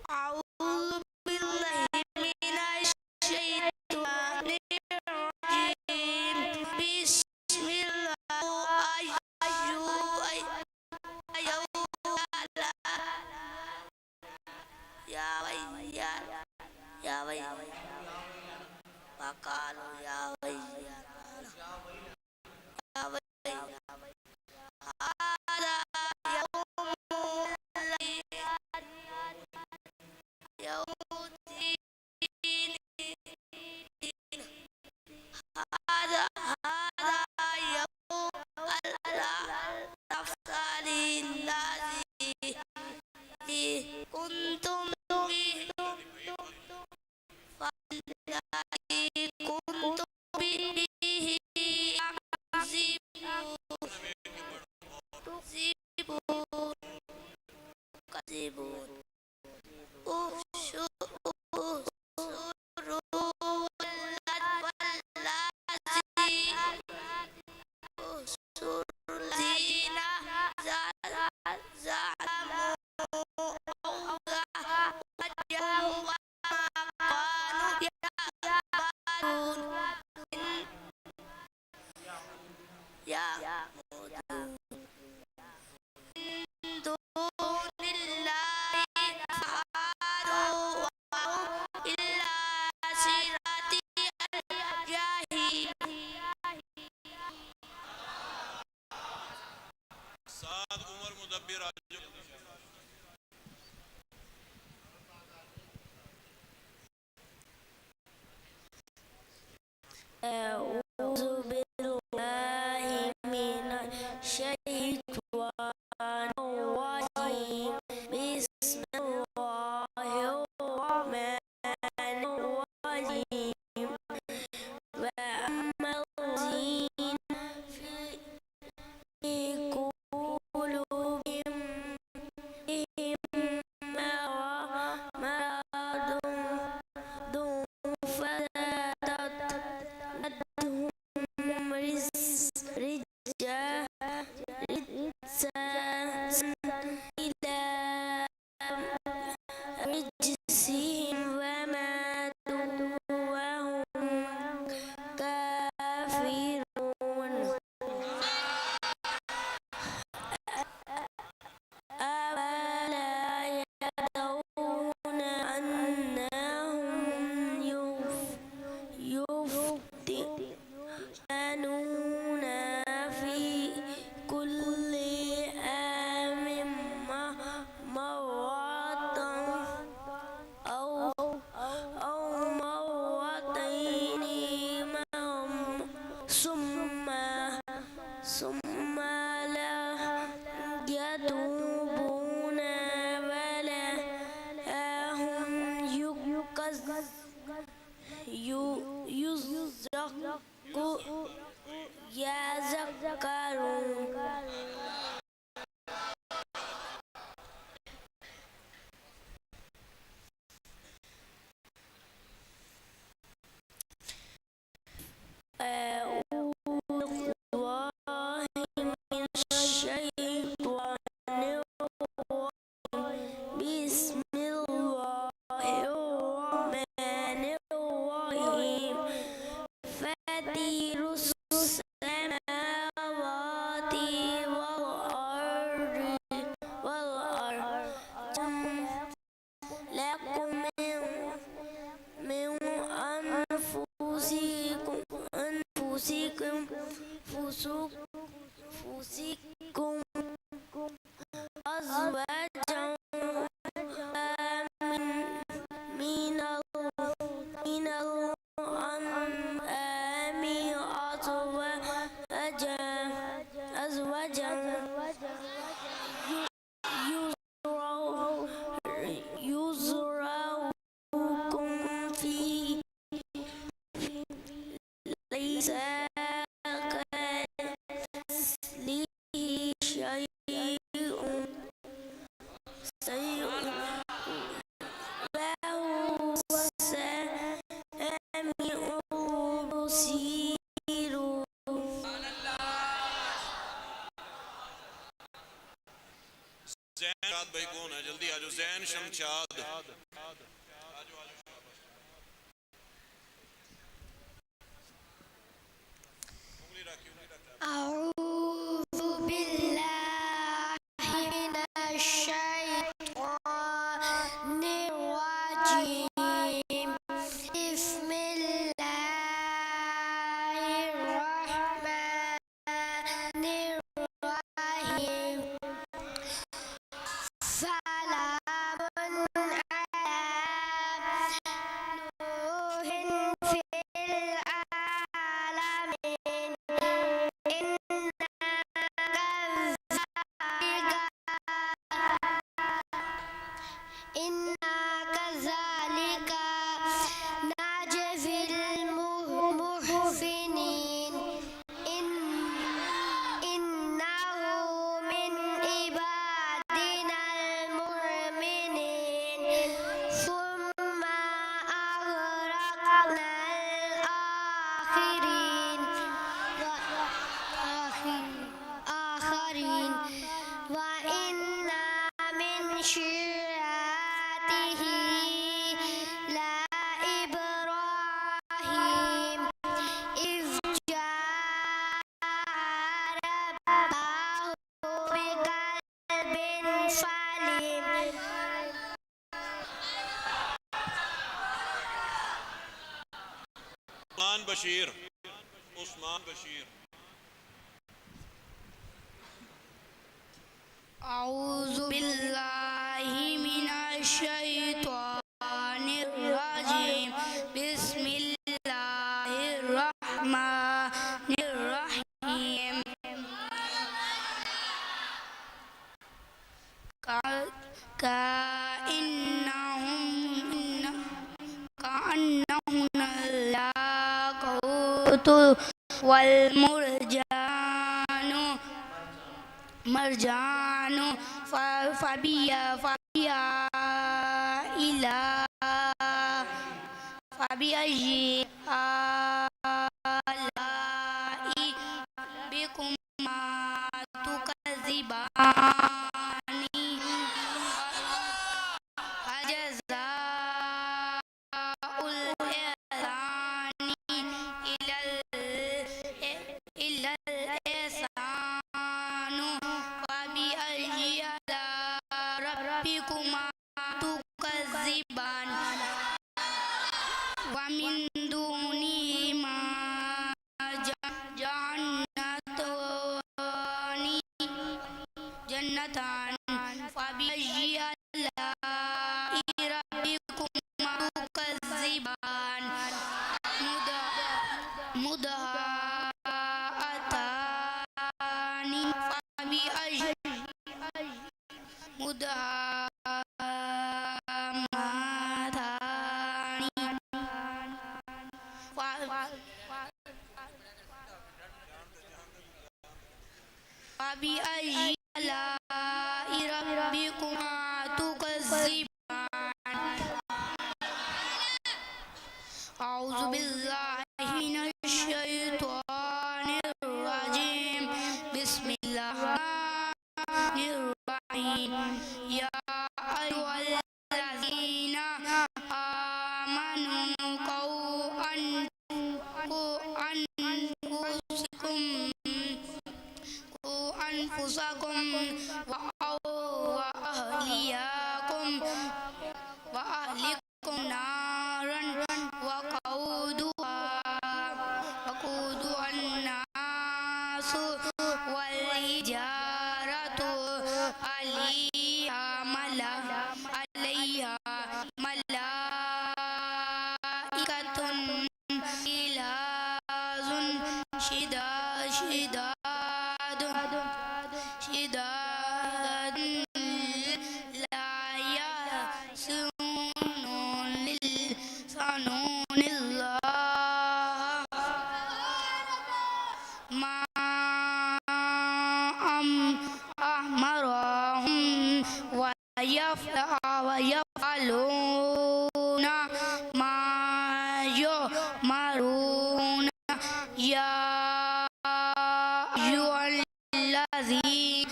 أعوذ بالله من الشيطان الرجيم. بسم الله يا ويل يا ويل وقالوا يا ويل يا ويل هذا يوم الدين. هذا يوم الأفطار الذي كنتم به والذي كنتم به تكذبون. احشروا الذين زعموا وجههم وما كانوا يعملون يعبدون من دون الله فهادوا وهم إلا صراط الجحيم. साद उमर मुदब्बिर أعوذ بالله من الشيطان الرجيم. بسم الله الرحمن الرحيم. وأما الذين في قلوبهم مرض فزادتهم رجسا إلى رجسهم وماتوا وهم كافرون. أولا يرون أنهم يفتنون في كل عام مرة أو مرتين ثم لا يتوبون ولا هم يذكرون. أعوذ بالله من الشيطان الرجيم. بسم الله الرحمن الرحيم. فاطر السماوات والأرض لكم من أنفسكم أزواجا من الأنعام أزواجا يزرعكم فيه ليس كمثله زین شمشاد أعوذ بالله من الشيطان الرجيم بسم الله الرحمن الرحيم سلام على نوح في العالمين إنا كذلك نجزي المحسنين إنه من عبادنا المؤمنين ثم أغرقنا الآخرين وإن من شيعته لإبراهيم إذ جاء ربه بقلب سليم عثمان بشیر عثمان بشیر أعوذ بالله من الشيطان الرجيم بسم الله الرحمن الرحيم كأنهم الياقوت والمرجان فبأي آلاء ربكما تكذبان فجزاء الإحسان إلا الإحسان فبأي آلاء ربكما تكذبان ومن دونهما جنتان فبأي آلاء ربكما تكذبان مدهامتان فبأي فبأي آلاء ربكما تكذبان أعوذ بالله من الشيطان الرجيم بسم الله الرحمن الرحيم يا أيها الذين آمنوا قوا أنفسكم وأهليكم نارا وقودها الناس والحجارة عليها ملائكة غلاظ شداد لا يعصون الله ما أمرهم ويفعلون ما يؤمرون يا أيها الذين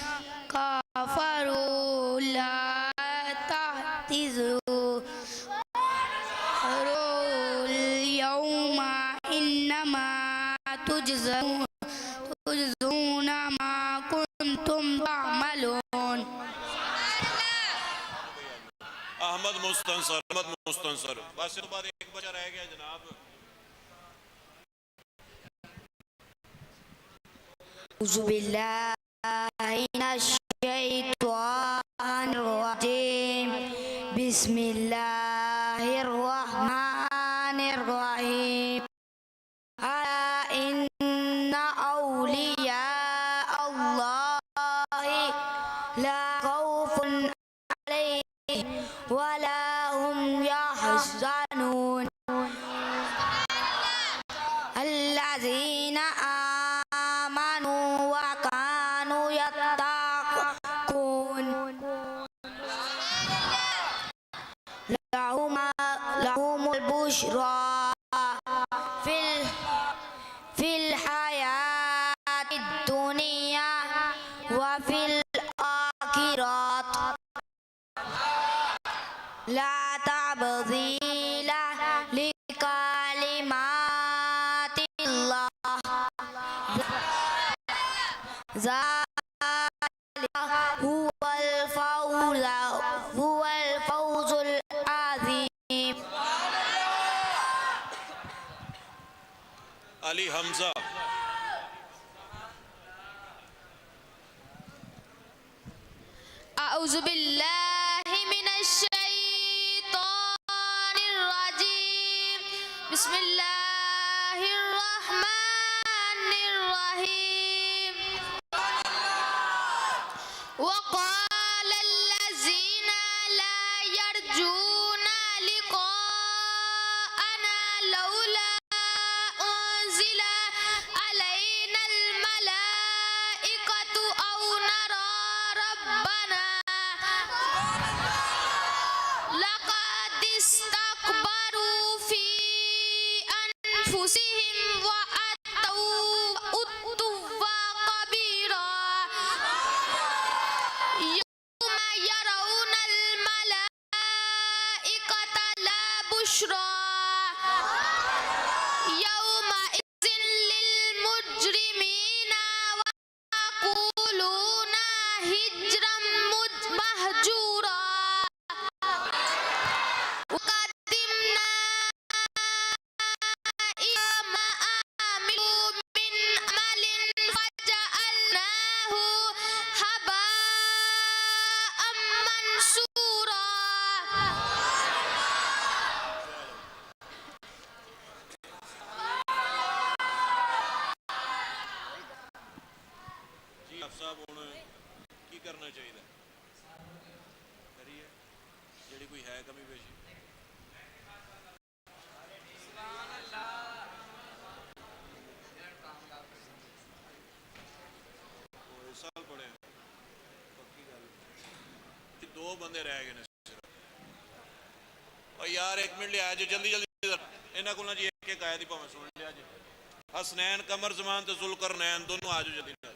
كفروا لا تعتذروا اليوم إنما تجزون ما كنتم تعملون. अहमद मुस्तंसर बस इसके बाद एक बचा रह गया जनाब. أعوذ بالله من الشيطان الرجيم بسم الله الرحمن الرحيم ألا إن أولياء الله لا خوف عليهم ولا هم يحزنون الذين آمنوا وكانوا يتقون لهم البشرى في الحياة الدنيا وفي الآخرة لا تبديل لكلمات الله ذلك هو الفوز العظيم. अली हमजा. أعوذ بالله من الشيطان الرجيم بسم الله الرحمن الرحيم وقال الذين لا يرجون لقاءنا لولا أنزل علينا الملائكة أو نرى ربنا لقد استكبروا في أنفسهم وأتوا عتوا كبيرا يوم يرون الملائكة لا بشرى يومئذ للمجرمين ويقولون هجرا مهجورا وقدمنا إلى ما عملوا من عمل فجعلناه هباء منثورا. जी आप साहब ਹੁਣ ਕੀ ਕਰਨਾ ਚਾਹੀਦਾ ਕਰੀਏ ਜਿਹੜੀ ਕੋਈ ਹੈ ਕਮੀ ਪੇਸ਼ੀ. ਉਹ ਇਸ ਸਾਲ ਪੜਿਆ ਪੱਕੀ ਗੱਲ ਕਿ ਦੋ ਬੰਦੇ ਰਹਿ ਗਏ ਨੇ ਸਿਰਫ. ਉਹ ਯਾਰ ਇੱਕ ਮਿੰਟ ਲਿਆ ਜੋ ਜਲਦੀ ਇਹਨਾਂ ਕੋਲ ਨਾ ਜੀ ਇੱਕ ਇੱਕ ਆਇਆ ਦੀ ਭਾਵੇਂ ਸੁਣ ਲਿਆ ਜੀ. ਹਸਨੈਨ ਕਮਰ ਜ਼ਮਾਨ ਤੇ ਜ਼ੁਲਕਰਨੈਨ ਦੋਨੋਂ ਆ ਜਾਓ ਜਲਦੀ ਨਾਲ.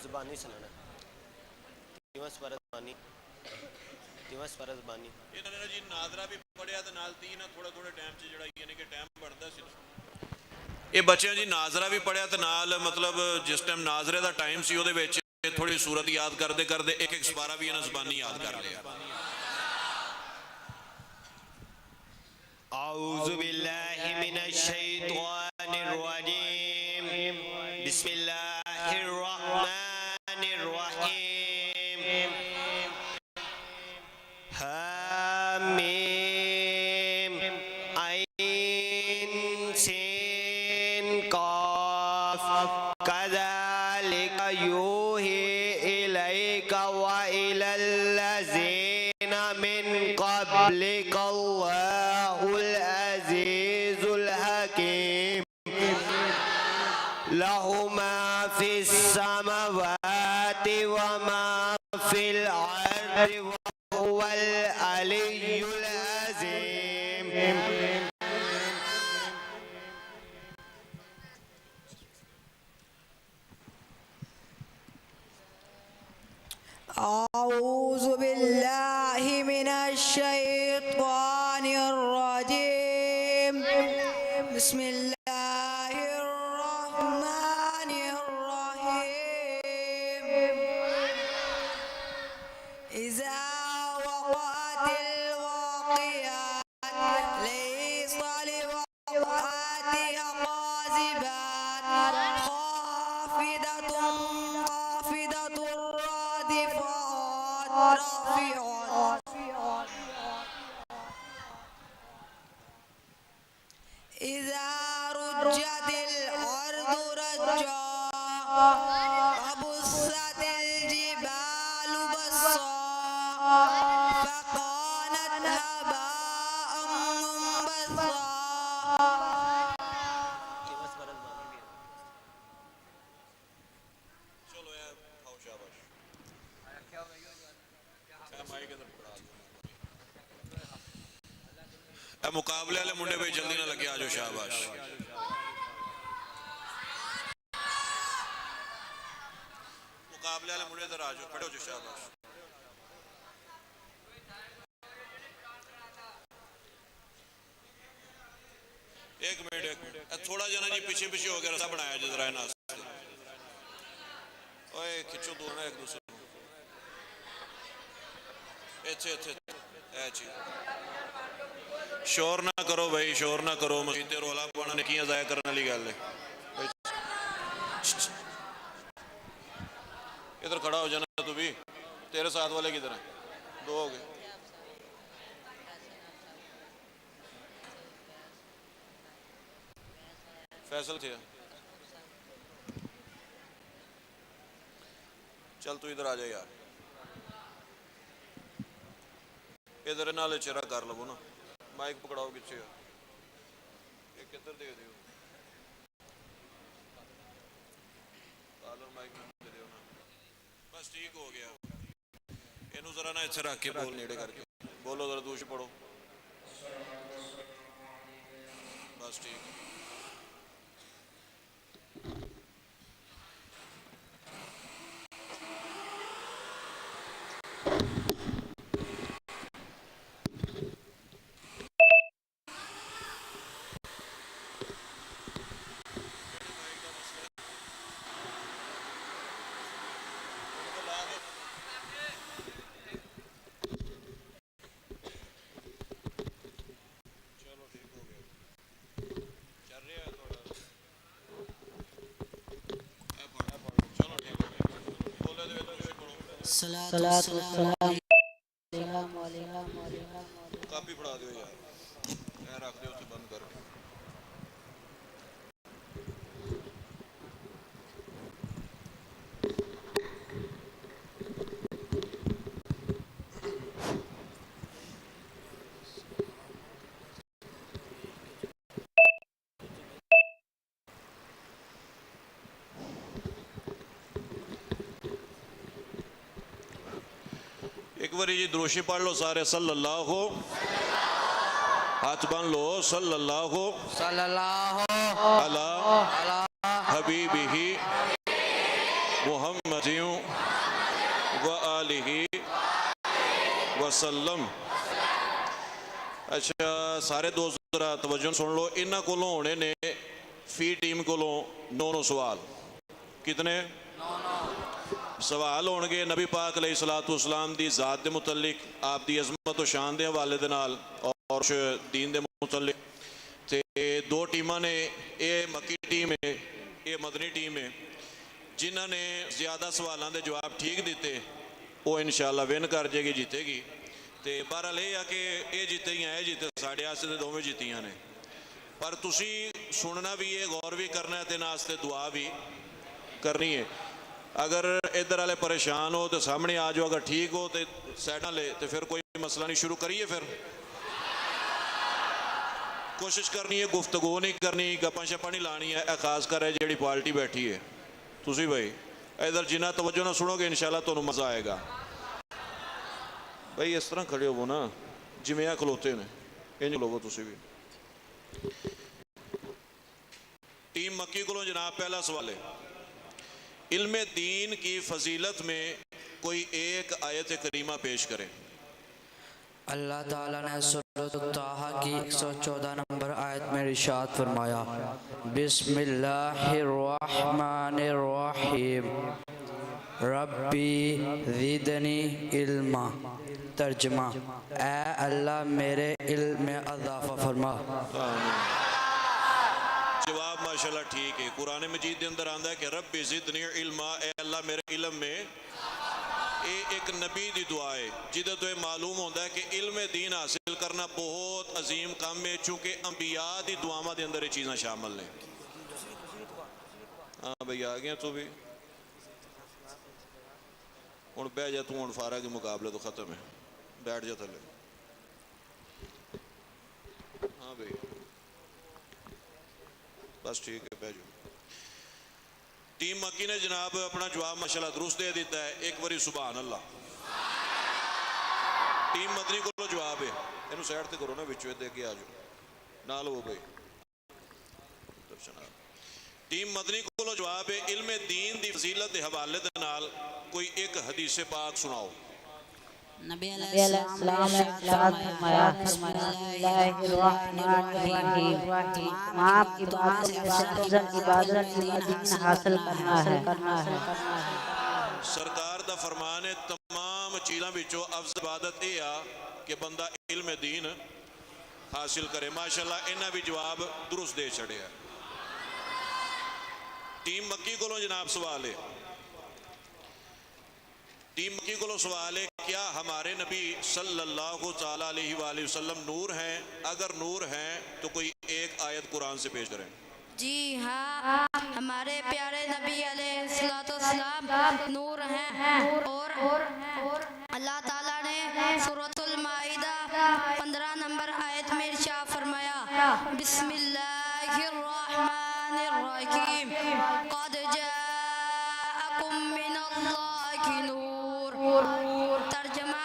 ਜ਼ਬਾਨੀ ਸੁਣਾਣਾ ਦਿਵਸ ਪਰ ਜ਼ਬਾਨੀ ਇਹਨਾਂ ਨੇ ਜੀ ਨਾਦਰਾ ਵੀ ਪੜਿਆ ਤੇ ਨਾਲ ਤੀ ਨਾ ਥੋੜਾ ਟਾਈਮ 'ਚ ਜਿਹੜਾ ਯਾਨੀ ਕਿ ਟਾਈਮ ਬਣਦਾ ਸੀ. ਇਹ ਬੱਚਿਆਂ ਜੀ ਨਾਜ਼ਰਾ ਵੀ ਪੜਿਆ ਤੇ ਨਾਲ ਮਤਲਬ ਜਿਸ ਟਾਈਮ ਨਾਜ਼ਰੇ ਦਾ ਟਾਈਮ ਸੀ ਉਹਦੇ ਵਿੱਚ ਥੋੜੀ ਸੂਰਤ ਯਾਦ ਕਰਦੇ ਕਰਦੇ ਇੱਕ ਇੱਕ ਸਪਾਰਾ ਵੀ ਇਹਨਾਂ ਜ਼ਬਾਨੀ ਯਾਦ ਕਰ ਲਿਆ. أعوذ بالله من الشيطان الرجيم بسم الله الرحمن الرحيم حميم عين سين قاف كذلك يوحي إليك وإلى الذين من قبلك الله العزيز الحكيم له ما في السماوات وما في الأرض وهو العلي العظيم. رجا وبست الجبال بسا فكانت هباء منبثا چلو یار کھاؤ شاباش مائی کے مقابلے والے منڈے پہ جلدی نہ لگے آجو شاباش مقابلے والے منڈے ادھر آجو کھڑے ہو جو شاباش ایک منٹ تھوڑا جانا جی پیچھے پیچھے ہو گیا رسا بنایا جی ذرا ناس اوے کھچو دور نا ایک دوسرے شور نہ کرو بھائی شور نہ کرو مسجد رولا پانا نکیاں ضائع کرنے لی گل ہے ادھر کھڑا ہو جانا تو بھی تیرے ساتھ والے کدھر ہیں دو ہو گئے فیصل تھے چل تو ادھر آ جائے یار ادھر نالے چہرہ کر لو نا مائک پکڑاؤ کچھے ایک ادھر دے دیو کالر مائک دے دیو نا بس ٹھیک ہو گیا انہوں ذرا نا اچھے رکھ کے بول نیڑے کر کے بولو ذرا دوش پڑھو بس ٹھیک کاپی پڑھا دیو یار رکھ دیو اسے بند کر کے ایک باری جی دروشی پڑھ لو سارے صلی اللہ ہو ہاتھ بان لو صلی اللہ ہو علی حبیبہ محمد و آلہ وسلم اچھا سارے دوست ذرا توجہ سن لو انہاں کولوں ہونے نے فی ٹیم کولوں 9 سوال کتنے سوال ہونگے نبی پاک علیہ السلام دی ذات دے متعلق آپ دی عظمت و شان دے حوالے دے نال اور دین دے متعلق تے 2 ٹیماں نے اے مکی ٹیم ہے اے مدنی ٹیم ہے جنہاں نے زیادہ سوالاں دے جواب ٹھیک دیتے وہ انشاءاللہ وین کر جائے گی جیتے گی تے بہرحال یہ کہ اے جیتے ہی ہیں جیتے ساڑھے آستے دے 2 جیتیاں نے پر تسی سننا بھی ہے غور بھی کرنا ہے تے ناستے دعا بھی کرنی ہے اگر ادھر والے پریشان ہو تو سامنے آ جاؤ اگر ٹھیک ہو تو سیڈاں لے تو پھر کوئی مسئلہ نہیں شروع کریے پھر کوشش کرنی ہے گفتگو نہیں کرنی گپاں شپاں نہیں لانی ہے خاص کر ہے جیڑی پارٹی بیٹھی ہے تسی بھائی ادھر جنہ توجہ نہ سنو گے انشاءاللہ تو مزہ آئے گا بھائی اس طرح کھڑے ہو نا جمعہ کھلوتے ہیں انج لوگو تسی بھی ٹیم مکی کو جناب پہلا سوال ہے علم دین کی فضیلت میں کوئی ایک آیت کریمہ پیش کریں اللہ تعالیٰ نے سورۃ طٰہٰ کی 114 نمبر آیت میں ارشاد فرمایا بسم اللہ الرحمن الرحیم ربی زدنی علما ترجمہ اے اللہ میرے علم میں اضافہ فرما جواب ماشاءاللہ ٹھیک ہے قرآن مجید دے اندر آندہ ہے کہ رب زدنی علما اے اللہ میرے علم میں اے ایک نبی دی دعا ہے جدہ تو یہ معلوم ہوتا ہے کہ علم دین حاصل کرنا بہت عظیم کام ہے چونکہ انبیاء دی دعاواں دے اندر یہ چیزاں شامل ہیں हाँ भाई आ गया तू भी हुण बह जा तू हुण फारा के मुकाबले तो ख़त्म है बैठ जा थले हाँ भाई बस ठीक है बह जाओ टीम मक्की ने जनाब अपना जवाब माशाल्लाह दुरुस्त दे दिता है एक बारी सुभान अल्लाह टीम मदनी को जवाब है इनू साइड ते करो ना विचों दे के आ जाओ नाल हो भाई टीम मदनी को जवाब है इल्म दीन दी फजीलत के हवाले दे नाल कोई एक हदीस पाक सुनाओ नबी अलैहिस्सलाम ने इरशाद फरमाया बिस्मिल्लाहिर्रहमानिर्रहीम तमाम इबादत से अफजल इबादत दीन हासिल करना है सरकार दा फरमान है तमाम चीज़ों विचों अफजल इबादत यह आ कि बंदा इल्म दीन हासिल करे माशाल्लाह इन्हां भी जवाब दुरुस्त दे छड़िया टीम मक्की को जनाब सवाल है टीम मक्की को सवाल है क्या हमारे नबी सल्लल्लाहु ताला अलैहि वसल्लम नूर हैं अगर नूर हैं तो कोई एक आयत कुरान से पेश करें जी हाँ हमारे प्यारे नबी अलैहिस्सलाम नूर हैं और अल्लाह ताला ने सूरतुल माइदा 15 नंबर आयत में इरशाद फरमाया बिस्मिल्लाहिर्रहमानिर्रहीम क़द जाअकुम मिनल्लाहि नूर तर्जुमा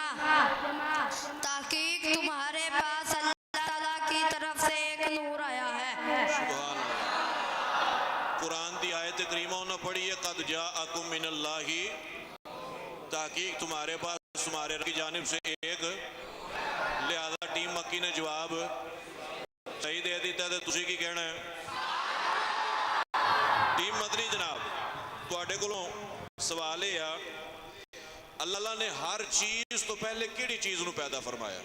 ताकीक तुम्हारे पास अल्लाह ताला की तरफ से एक नूर आया है कुरान की आयत करीमा उन्होंने पढ़ी है कद जाअकुम मिनल्लाहि ताकीक तुम्हारे पास तुम्हारे रब की जानिब से एक लिहाजा टीम मक्की ने जवाब सही दे दिता तो तुसी की कहना है टीम मदनी जनाब तुहाडे कोलों सवाल है अल्लाह ने हर चीज तो पहले किहड़ी चीज नूं पैदा फरमाया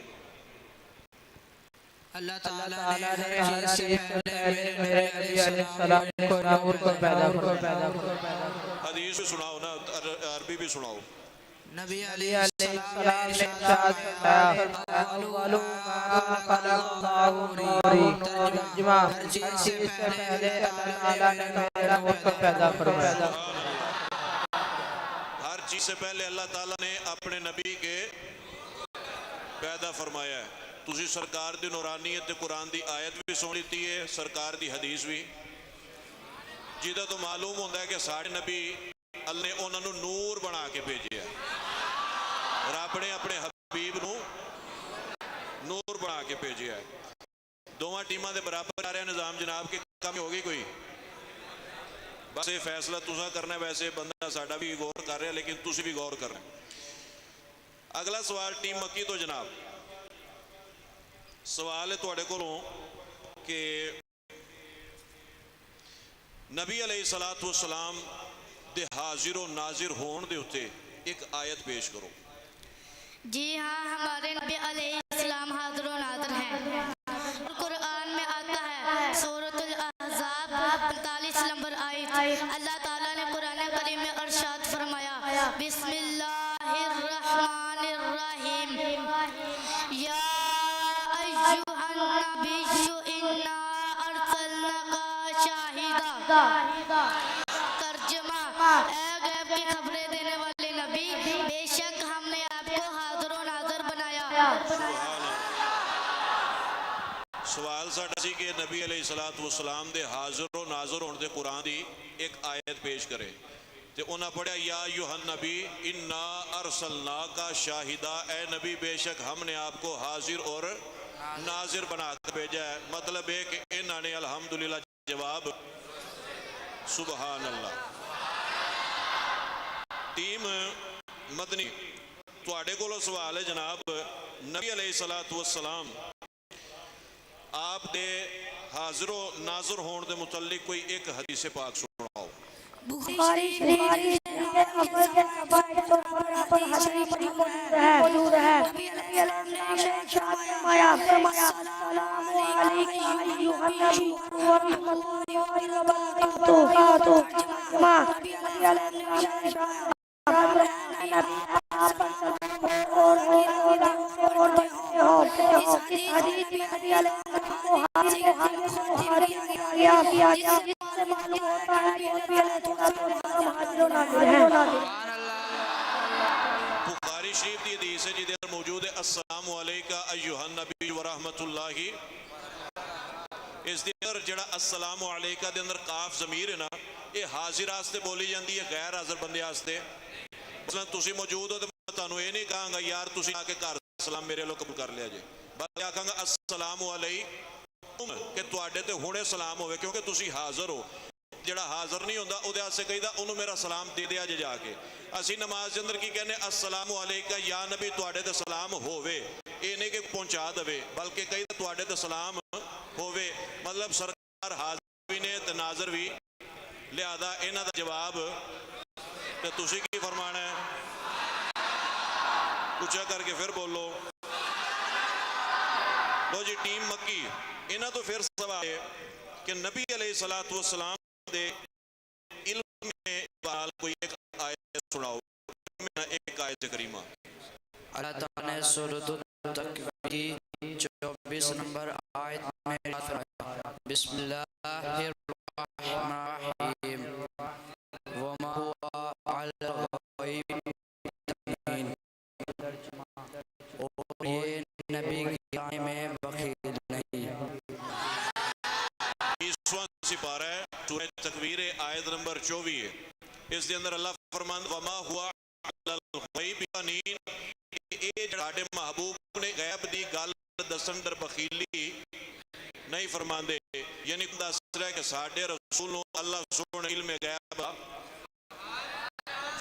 अल्लाह ताला ने हर चीज से पहले मेरे नबी अलैहिस्सलाम को नूर को पैदा फरमाया हदीस भी सुनाओ ना अरबी भी सुनाओ नबी अलैहिस्सलाम ने इरशाद फरमाया अव्वलु मा खलक़ल्लाहु नूरी तर्जुमा हर चीज से पहले अल्लाह ताला ने मेरे नूर को पैदा फरमाया हर चीज से पहले अल्लाह ताला ने अपने नबी के पैदा फरमाया है तुसी सरकार दी नूरानियत ते कुरान दी आयत भी सुन लीती है सरकार दी हदीस भी जिदा तो मालूम होता है कि साढ़े नबी अल्लाह ने उन्होंने नूर बना के भेजे रब ने अपने हबीब नू नूर बना के भेजे है दोवां टीमां दे बराबर आ रहा निज़ाम जनाब की कमी होगी कोई बस ये फैसला तुसा करना वैसे बंदा साडा भी गौर कर रहा लेकिन तुसी भी गौर करना अगला सवाल टीम मक्की तो जनाब सवाल है तुहाडे कोलों कि नबी अलैहिस्सलातु वस्सलाम दे हाजिर व नाजिर होने दे उत्ते एक आयत पेश करो जी हाँ हमारे नबी अलैहिस्सलाम हाजिर व नाज़िर हैं कुरान में आता है सूरतुल अहज़ाब 45 नंबर आयत अल्लाह ताला ने कुरान करीम में इरशाद फरमाया बिस्मिल्लाहिर्रहमानिर्रहीम या अय्युहन नबिय्यु इन्ना अर्सलनाका शाहिदा तर्जुमा ऐ गैब की खबरें देने वाले नबी बेशक हमने आपको हाजिर व नाज़िर बनाया सवाल साडा सी कि नबी अलैहिस्सलातु वस्सलाम दे हाजिर व नाज़िर होने दे कुरान दी एक आयत पेश करे ते उन्हें पढ़ा या अय्युहन नबी इन्ना अर्सलनाका शाहिदा ए नबी बेशक हमने आपको हाजिर और नाजिर बना कर भेजा है मतलब है कि इन्होंने अल्हम्दुलिल्लाह जवाब सुबहान अल्लाह टीम मदनी तुहाडे कोलों सवाल है जनाब नबी अलैहिस्सलातु वस्सलाम आप दे हाजिर व नाज़िर होने दे मुतल्लिक कोई एक हदीस पाक सुनाओ बुखारी शरीफ में अव्वल के अबाइद तो पर हदीस मौजूद है नबी अलैहि सल्लम ने फरमाया अस्सलामु अलैकुम अय्युहन नबी व रहमतुल्लाहि व बरकातुहू मा नबी अलैहि सल्लम आप और इस हदीस में नबी अलैहि सल्लम को हाजिर किया गया मालूम होता है कि नबी अलैहिस्सलाम हाजिर और नाज़िर हैं। बुखारी शरीफ की हदीस है जिहदे अंदर मौजूद है अस्सलामु अलैका अय्युहन नबी व रहमतुल्लाहि। इस दे अंदर जिहड़ा अस्सलामु अलैका दे अंदर काफ ज़मीर है ना, ये हाजिर वास्ते बोली जाती है, गैर हाजिर बंदे वास्ते। मसलन तुसी मौजूद हो तो मैं तुहानूं ये नहीं कहांगा यार तुसी आके घर सलाम मेरे लोग कबूल कर लिया जे, बल्कि आखांगा अस्सलामु अलैकुम कि तुहाडे ते हुणे सलाम होवे, क्योंकि तुसी हाजिर हो। जिहड़ा हाजिर नहीं होंदा उहदे वास्ते कहीदा उहनूं मेरा सलाम दे दिया जे जाके। असी नमाज के अंदर की कहने अस्सलामु अलैका या नबी तुहाडे ते सलाम होवे, ये नहीं कि पहुंचा देवे, बल्कि कहीदा तुहाडे ते सलाम होवे, मतलब सरकार हाजिर भी ने ते नाज़िर भी। लिहाजा इन्हां दा जवाब ते तुसी की फरमाना है, ऊंचा करके फिर बोलो। लो जी टीम मक्की, इन्हां तो फिर सवाल है कि नबी अलैहिस्सलातु वस्सलाम दे इल्म में बाल कोई एक आयत सुनाओ, एक आयत करीमा। अल्लाह ताला ने सूरत तकवीर 24 नंबर आयत में इरशाद फरमाया, बिस्मिल्लाहिर रहमानिर रहीम वमा हुवा अल गैब बिदनीन। और ये नबी की आने में बखील नहीं। 20वां सिपारा है सूरह तकवीर आयत नंबर 24। इस दे अंदर अल्लाह फरमांदा वमा हुआ अल गैब बिदनीन, ये साडे महबूब ने गैब दी गल दसन दर बखीली नहीं फरमांदे। यानी दस रहा है कि साडे रसूल नूं अल्लाह सोहणे इल्म गैब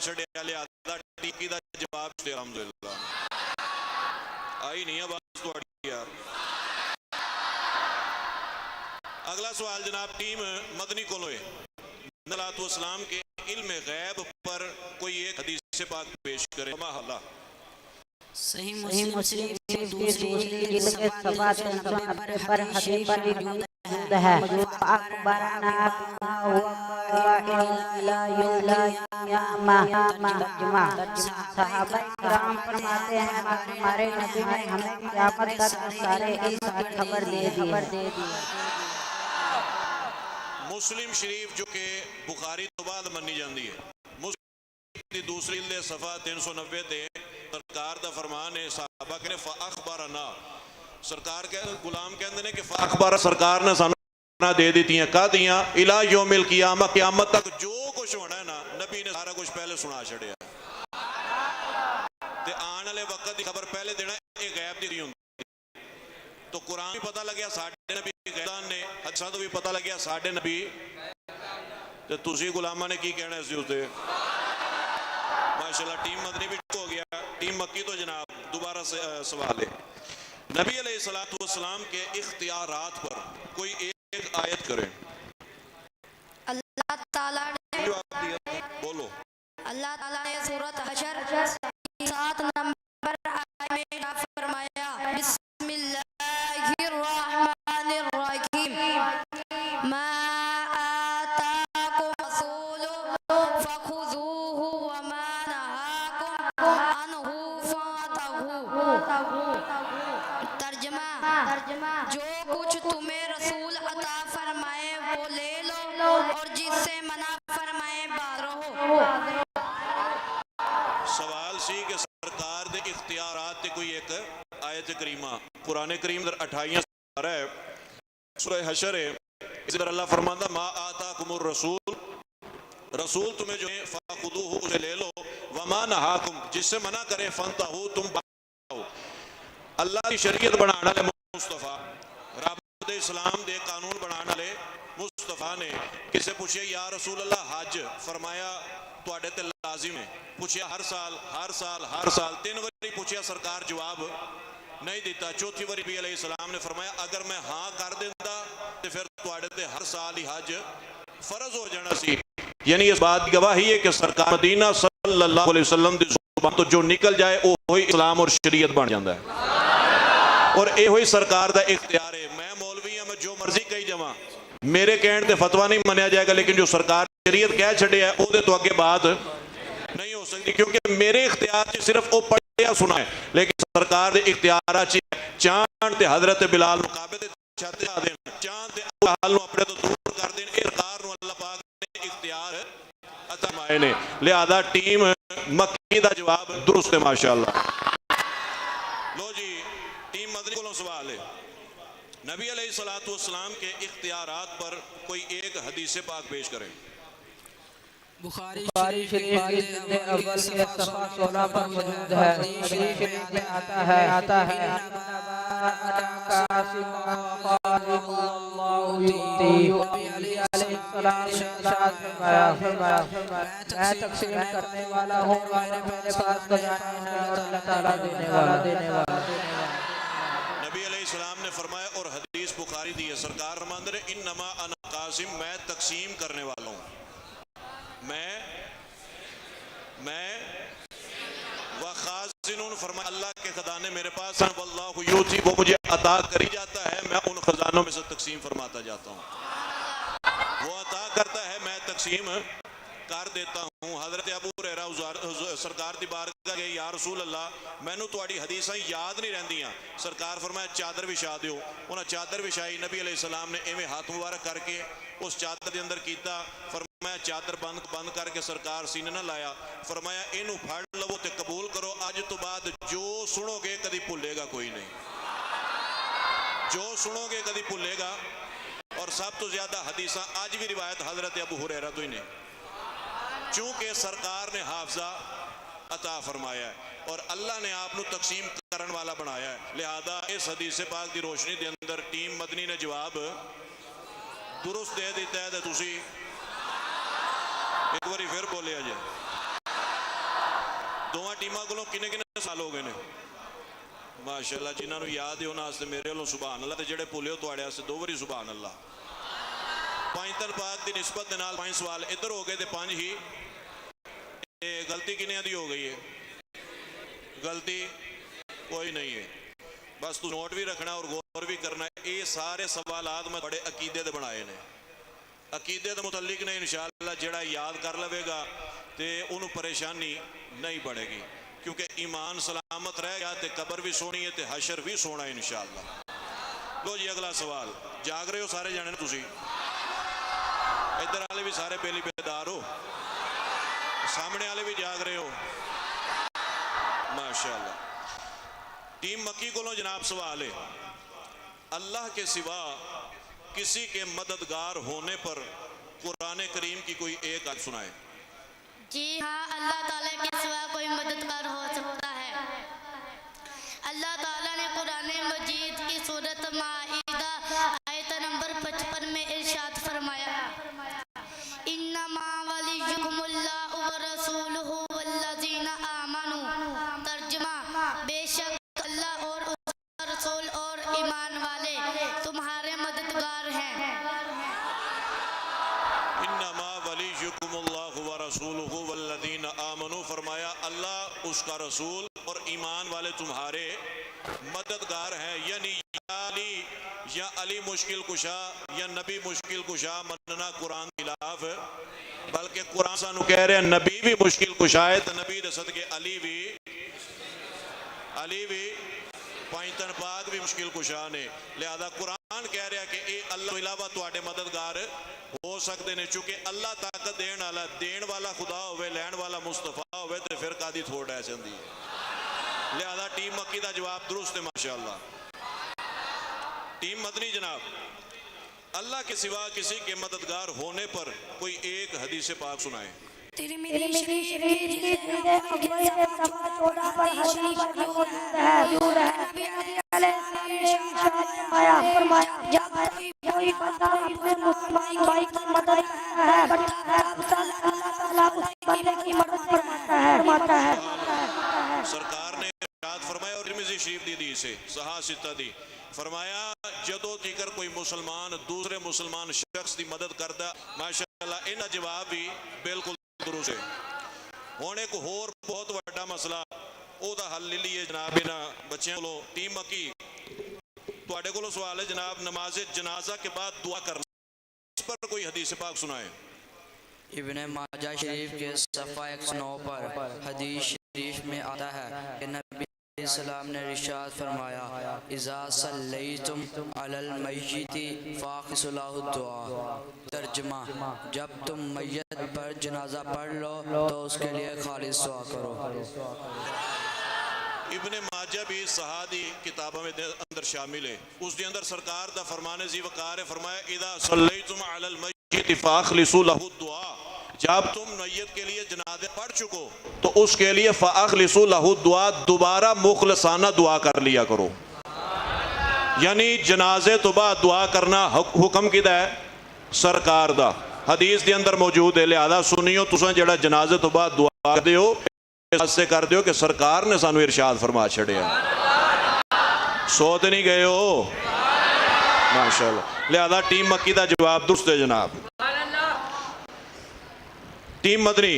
छड़िया लिहाजा टीकी दा जवाब दे। अल्हम्दुलिल्लाह आई नहीं है बात तुहाडी यार। अगला सवाल जनाब टीम मदनी कोलों है, नबी वसलाम के इल्म गैब पर कोई एक हदीस पाक पेश करे। महल्ला सही मुस्लिम की दूसरी जिल्द के सवा 390 पर हदीस मौजूद है। अखबरना ला युला तर्जुमा। सहाबा किराम फरमाते हैं हमारे नबी ने हमें क़यामत तक सारे इल्म की खबर दे दी। मुस्लिम शरीफ जो कि बुखारी तो बाद मनी जाती है, मुस्लिम की दूसरी जिल्द सफा 390 ते सरकार दा फरमान है, सहाबा कहने फ़अख़बरना, सरकार के गुलाम कहते हैं कि फ़अख़बर, सरकार ने सानू दे दी कह दियाँ इला यौमिल क़ियामा, क़यामत तक जो कुछ होना है ना नबी ने सारा कुछ पहले सुना छड़िया। ते आने वाले वक्त की खबर पहले देना ये गैब दी होंदी। तो कुरान भी पता लग्या साडे नबी गैबान ने, हदीसां तो भी पता लग्या साडे नबी, ते तुसी गुलामां ने की कहना इस उत्ते। माशाल्लाह टीम मदनी भी हो गया। टीम मक्की तो जनाब दोबारा से सवाल है, नबी अलैहिस्सलातु वस्सलाम के इख्तियारात पर कोई एक आयत करें। अल्लाह ताला ने बोलो। अल्लाह ताला ने सूरत हशर 7 नंबर आयत में इरशाद फरमाया, बिस्मिल्लाहिर रहमानिर रहीम मा आताकुम रसूलु फखुज़ूहु व मा नहाकुम अन्हु फंतहू। तर्जुमा, जो कुछ तुम्हें रसूल अता फरमाए वो ले लो और जिससे मना फरमाए बाज रहो। सवाल सी कि सरकार दे इख्तियारात ते कोई एक आयत करीमा कुरान करीम दर 28 पारा है, सूरह हशर है। इस दर अल्लाह फरमांदा मा आताकुमुर रसूल, रसूल तुम्हें जो है फखुदूहु उसे ले लो, वमा नहाकुम जिससे मना करे फंतहू तुम बाओ। अल्लाह की शरीयत बनाने वाले मुस्तफ़ा, रब दे इस्लाम दे कानून बनाने वाले मुस्तफ़ा ने किसे पूछे या रसूल अल्लाह हज, फरमाया तुहाडे ते लाजिम है। पूछया हर साल 3 बारी पूछया, सरकार जवाब नहीं दिता। चौथी बारी भी अलैहिस्सलाम ने फरमाया अगर मैं हाँ कर देता तो फिर तुहाडे ते हर साल ही हज फर्ज हो जाना सी। यानी इस बात की गवाही है कि सरकार मदीना सल्लल्लाहु अलैहि वसल्लम दी जुबान तो जो निकल जाए वो इस्लाम और शरीयत बन जाता है। और ये सरकार का इख्तियार है। मैं मौलवी हाँ, मैं जो मर्जी कही जावा, मेरे कहने से फतवा नहीं मनिया जाएगा, लेकिन जो सरकार शरीयत कह छड़े है वो तो अगे बात नहीं हो सकती, क्योंकि मेरे इख्तियार च सिर्फ वो पढ़िया सुना है, लेकिन सरकार के इख्तियार चांद ते हजरत बिलाल मुकाबले ਛੱਤ ਲਾ ਦੇਣ, ਚਾਂਦ ਦੇ ਹਾਲ ਨੂੰ ਆਪਣੇ ਤੋਂ ਦੂਰ ਕਰ ਦੇਣ, ਇਹ ਸਰਕਾਰ ਨੂੰ ਅੱਲਾਹ ਪਾਕ ਨੇ ਇਖਤਿਆਰ ਅਤਾ ਫਰਮਾਏ ਨੇ। ਲਿਹਾਜ਼ਾ ਟੀਮ ਮੱਕੀ ਦਾ ਜਵਾਬ ਦੁਰਸਤ ਹੈ ਮਾਸ਼ਾਅੱਲਾਹ। लो जी, टीम मदनी को सवाल है, नबी अलैहिस्सलातु वस्सलाम के इख्तियारात पर कोई एक हदीस पाक पेश करें। बुखारी शरीफ की जिल्द अव्वल के सफ़ा 16 पर मौजूद है। हदीस शरीफ में आता है मैं तकसीम करने वाला हूँ, मेरे पास खजाना है और अल्लाह ताला देने वाला। नबी अलैहिस्सलाम ने फरमाया, और हदीस बुखारी दी है, सरकार फरमाते हैं इन्नमा अना कासिम, मैं तकसीम करने वाला हूँ। मैं व खाज़िनुन, फरमाया अल्लाह के खजाने मेरे पास हैं, वल्लाहु यूती, वो मुझे अता करी जाता है, मैं उन खजानों में से तकसीम फरमाता जाता हूँ। वो अता करता है, मैं तकसीम कर देता हूँ। हज़रत अबू हुरैरा सरकार दी बारगाह गए, या रसूल अल्लाह मैनू तुहाडी हदीसां याद नहीं रहिंदियां। सरकार फरमाया चादर विछा दिओ। उन्हें चादर विछाई, नबी अलैहिस्सलाम ने इवें हाथ मुबारक करके उस चादर के अंदर कीता। फरमाया चादर बंद करके सरकार सीने ना लाया, फरमाया इनू फड़ लवो ते कबूल करो, अज तो बाद जो सुनोगे कदी भुलेगा कोई नहीं, जो सुनोगे कदी भुलेगा। और सब तो ज्यादा हदीसा आज भी रिवायत हजरत अबू हुरैरा तो ही ने, चूंकि सरकार ने हाफजा अता फरमाया है और अल्लाह ने आपको तकसीम करने वाला बनाया है। लिहाजा इस हदीस पाक की रोशनी के अंदर टीम मदनी ने जवाब दुरुस्त दे दिता है। तो तुसी एक बार फिर बोले जे दोवां टीमां कोलों किन्ने किन्ने साल हो गए ने माशाअल्लाह। जिन्होंने याद है उन्होंने मेरे वालों सुभान अल्लाह, ते जेड़े भुले हो तुहाड़े वास्ते दो बारी सुभान अल्लाह। पांचतन पाक की निस्बत के नाल 5 सवाल इधर हो गए, 5 ही गलती किन्ने दी हो गई है? गलती कोई नहीं है, बस तू नोट भी रखना और गौर भी करना। ये सारे सवालात मैं बड़े अकीदे दे बनाए ने, अकीदे दे मुतल्लिक ने। इंशाअल्लाह जेड़ा याद कर लवेगा ते उन्होंने परेशानी नहीं बढ़ेगी, क्योंकि ईमान सलामत रह गया तो कब्र भी सोनी है तो हशर भी सोना है इंशाअल्लाह। लो जी अगला सवाल, जाग रहे हो सारे जाने तुसी? इधर वाले भी सारे बेली बेदार हो, सामने वाले भी जाग रहे हो माशाअल्लाह। टीम मक्की को जनाब सवाल है, अल्लाह के सिवा किसी के मददगार होने पर कुरान करीम की कोई एक आयत सुनाए। जी हाँ, अल्लाह ताला के सिवा कोई मददगार हो सकता है। अल्लाह ताला ने कुरान मजीद की सूरत माइदा आयत नंबर 55 में इरशाद फरमाया, इन्नमा वलियुकुमुल्लाहु व रसूलुहु वल्लज़ीना आमनू। तर्जुमा, बेशक अल्लाह और उसका रसूल और ईमान वाले तुम्हारे मददगार हैं। इन्नमा वलियुकुमुल्लाहु व रसूलुहु वल्लज़ीना आमनू, फरमाया अल्लाह उसका रसूल और ईमान वाले तुम्हारे मददगार हैं। यानी या अली मुश्किल कुशा या नबी मुश्किल कुशा मनना कुरान खिलाफ, बल्कि कुरान सानू कह रहे हैं नबी भी मुश्किल कुशा है, तो नबी दे सदके अली भी पांचतन पाक भी मुश्किल कुशा ने। लिहाजा कुरान कह रहा है कि ये अल्लाह तो इलावा तुहाडे मददगार हो सकते हैं, चूंकि अल्लाह ताकत देण वाला खुदा होवे, लैण वाला मुस्तफा होवे, तो फिर कादी थोड़ ऐसी होंदी है। लिहाजा टीम मक्की का जवाब दुरुस्त है माशाअल्लाह। टीम मदनी जनाब, अल्लाह के सिवा किसी के मददगार होने पर कोई एक हदीस पाक सुनाए। तिरमिज़ी शरीफ की जिल्द अव्वल के सफ़ा 14 पर हदीस मौजूद है। नबी अलैहिस्सलाम ने इरशाद फरमाया, जब कोई बंदा अपने मुसलमान भाई की मदद करता है, अल्लाह ताला उस बंदे की मदद फरमाता है। सरकार ने इरशाद फरमाया और तिरमिज़ी शरीफ दी हदीस है, सहा सित्ता दी, फरमाया जदों तक कोई मुसलमान दूसरे मुसलमान शख्स की मदद करता, माशाअल्लाह इन्हां जवाब भी बिल्कुल दुरुस्त है। हुण एक होर बहुत वड्डा मसला ओदा हल ले लीए जनाब इन्हां बच्चों को। टीम मक्की तुहाडे कोलों सवाल है जनाब, नमाज जनाजा के बाद दुआ करना, इस पर कोई हदीस पाक सुनाए। इब्ने माजा शरीफ के सफ़ा 109 पर हदीस शरीफ में आता है कि नबी السلام نے ارشاد فرمایا اذا صلیتم علی المیت فاخصوا له الدعاء۔ ترجمہ، جب تم میت پر جنازہ پڑھ لو تو اس کے لیے خالص دعا کرو۔ ابن ماجہ بھی صحادی کتابوں میں اندر شامل ہے، اس دے اندر سرکار دا فرمان زی وقار فرمایا اذا صلیتم علی المیت فاخلصوا له الدعاء، جب تم میت کے لیے جنازے پڑھ چکو تو اس کے لیے فاخلصوا له الدعاء، دوبارہ مخلصانہ دعا کر لیا کرو۔ یعنی جنازے تو بعد دعا کرنا حکم کدا ہے؟ سرکار دا، حدیث دے اندر موجود ہے۔ لہذا سنیو تساں جڑا جنازے تو بعد دعا کر دیو اس سے کر دیو کہ سرکار نے سانو ارشاد فرما چھڑیا، سو تے نہیں گئے ہو ماشاءاللہ۔ لہذا ٹیم مکی دا جواب درست ہے جناب۔ ٹیم مدنی،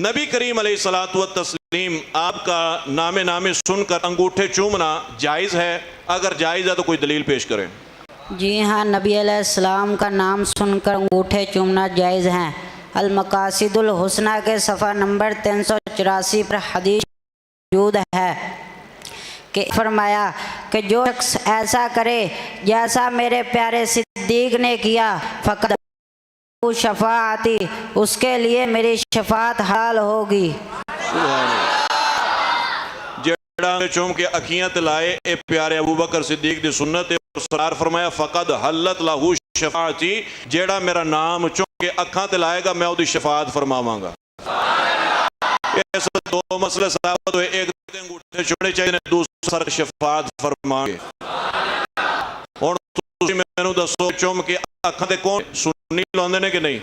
نبی کریم علیہ الصلوۃ والتسلیم آپ کا نام سن کر انگوٹھے چومنا جائز ہے؟ اگر جائز ہے تو کوئی دلیل پیش کریں۔ جی ہاں، نبی علیہ السلام کا نام سن کر انگوٹھے چومنا جائز ہیں۔ المقاصد الحسنہ کے صفحہ نمبر 384 پر حدیث موجود ہے کہ فرمایا کہ جو شخص ایسا کرے جیسا میرے پیارے صدیق نے کیا فقط شفاعتی، اس کے لیے میری شفاعت حلال ہوگی۔ جڑا میں چوم کے اکھیاں تلائے اے پیارے ابوبکر صدیق دی سنت ہے، اور سرکار فرمایا فقد حلت لہو شفاعتی، جیڑا میرا نام چوم کے اکھاں تلائے گا میں دی شفاعت فرماواں گا۔ اس دو مسئلے ثابت ہوئے، ایک انگوٹھے چومنے چاہیے، دوسرا شفاعت فرماؤں گے۔ اور تسی میں دسو چوم کے اکھاں تے کون سنی لاندے نے کہ نہیں؟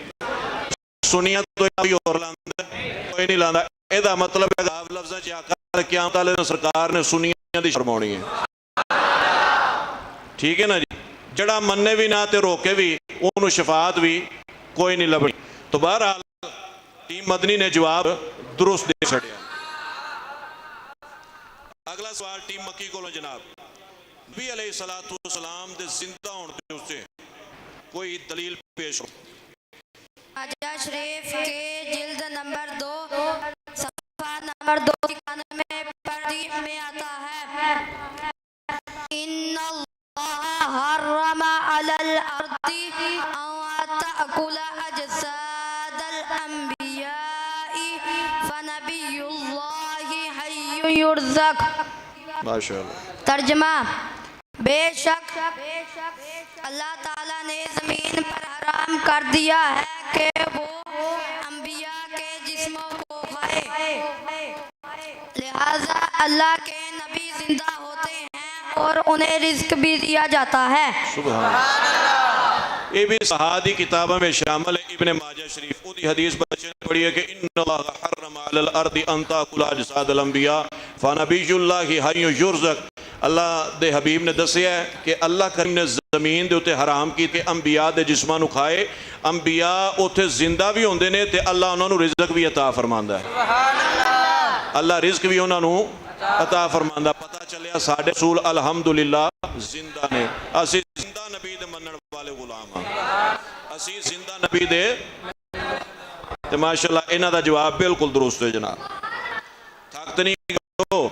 سنیاں تو کوئی اور لاندا کوئی نہیں لاندا۔ اے دا مطلب ہے کہ آپ لفظاں چ آقا قیامت والے سرکار نے سنیاں دی فرماونی ہے، ٹھیک ہے نا جی؟ جڑا مننے بھی نہ تے روکے بھی اونوں شفاعت بھی کوئی نہیں لبنی۔ تو بہرحال ٹیم مدنی نے جواب درست دے چھڑیا۔ اگلا سوال ٹیم مکی کو جناب، نبی علیہ الصلوۃ والسلام دے زندہ ہون تے اس سے کوئی دلیل پیش ہو۔ ماجہ شریف کے جلد نمبر 2 صفحہ نمبر 2 میں پڑھی میں آتا ہے ان اللہ حرم علی الارض ان تأکل اجساد الانبیاء فنبی اللہ حی یرزق۔ ماشاءاللہ۔ ترجمہ، بے شک اللہ تعالیٰ نے زمین پر حرام کر دیا ہے کہ وہ انبیاء کے جسموں کو کھائے، لہذا اللہ کے نبی زندہ ہوتے ہیں اور انہیں رزق بھی دیا جاتا ہے۔ سبحان اللہ۔ یہ بھی صحادی کتابہ میں شامل ہے۔ ابن ماجہ شریف وہ دی حدیث بچے نے پڑھی ہے کہ ان اللہ حرم علی الارض ان تاکل اجساد الانبیاء فنبی اللہ حی یرزق۔ اللہ دے حبیب نے دسیا ہے کہ اللہ کریم نے زمین دے اتے حرام کی کہ انبیاء دے جسماں نو کھائے، انبیاء اتے زندہ بھی ہوندے نے تے اللہ انہاں نو رزق بھی عطا فرماندا ہے۔ اللہ رزق بھی انہاں نو عطا فرماندا۔ پتہ چلیا ساڈے رسول الحمدللہ زندہ نے، اسی زندہ نبی دے منن والے غلام ہاں، اسی زندہ نبی دے تے ماشاءاللہ انہاں دا جواب بالکل درست ہے جناب۔ تھک تے نہیں گئے؟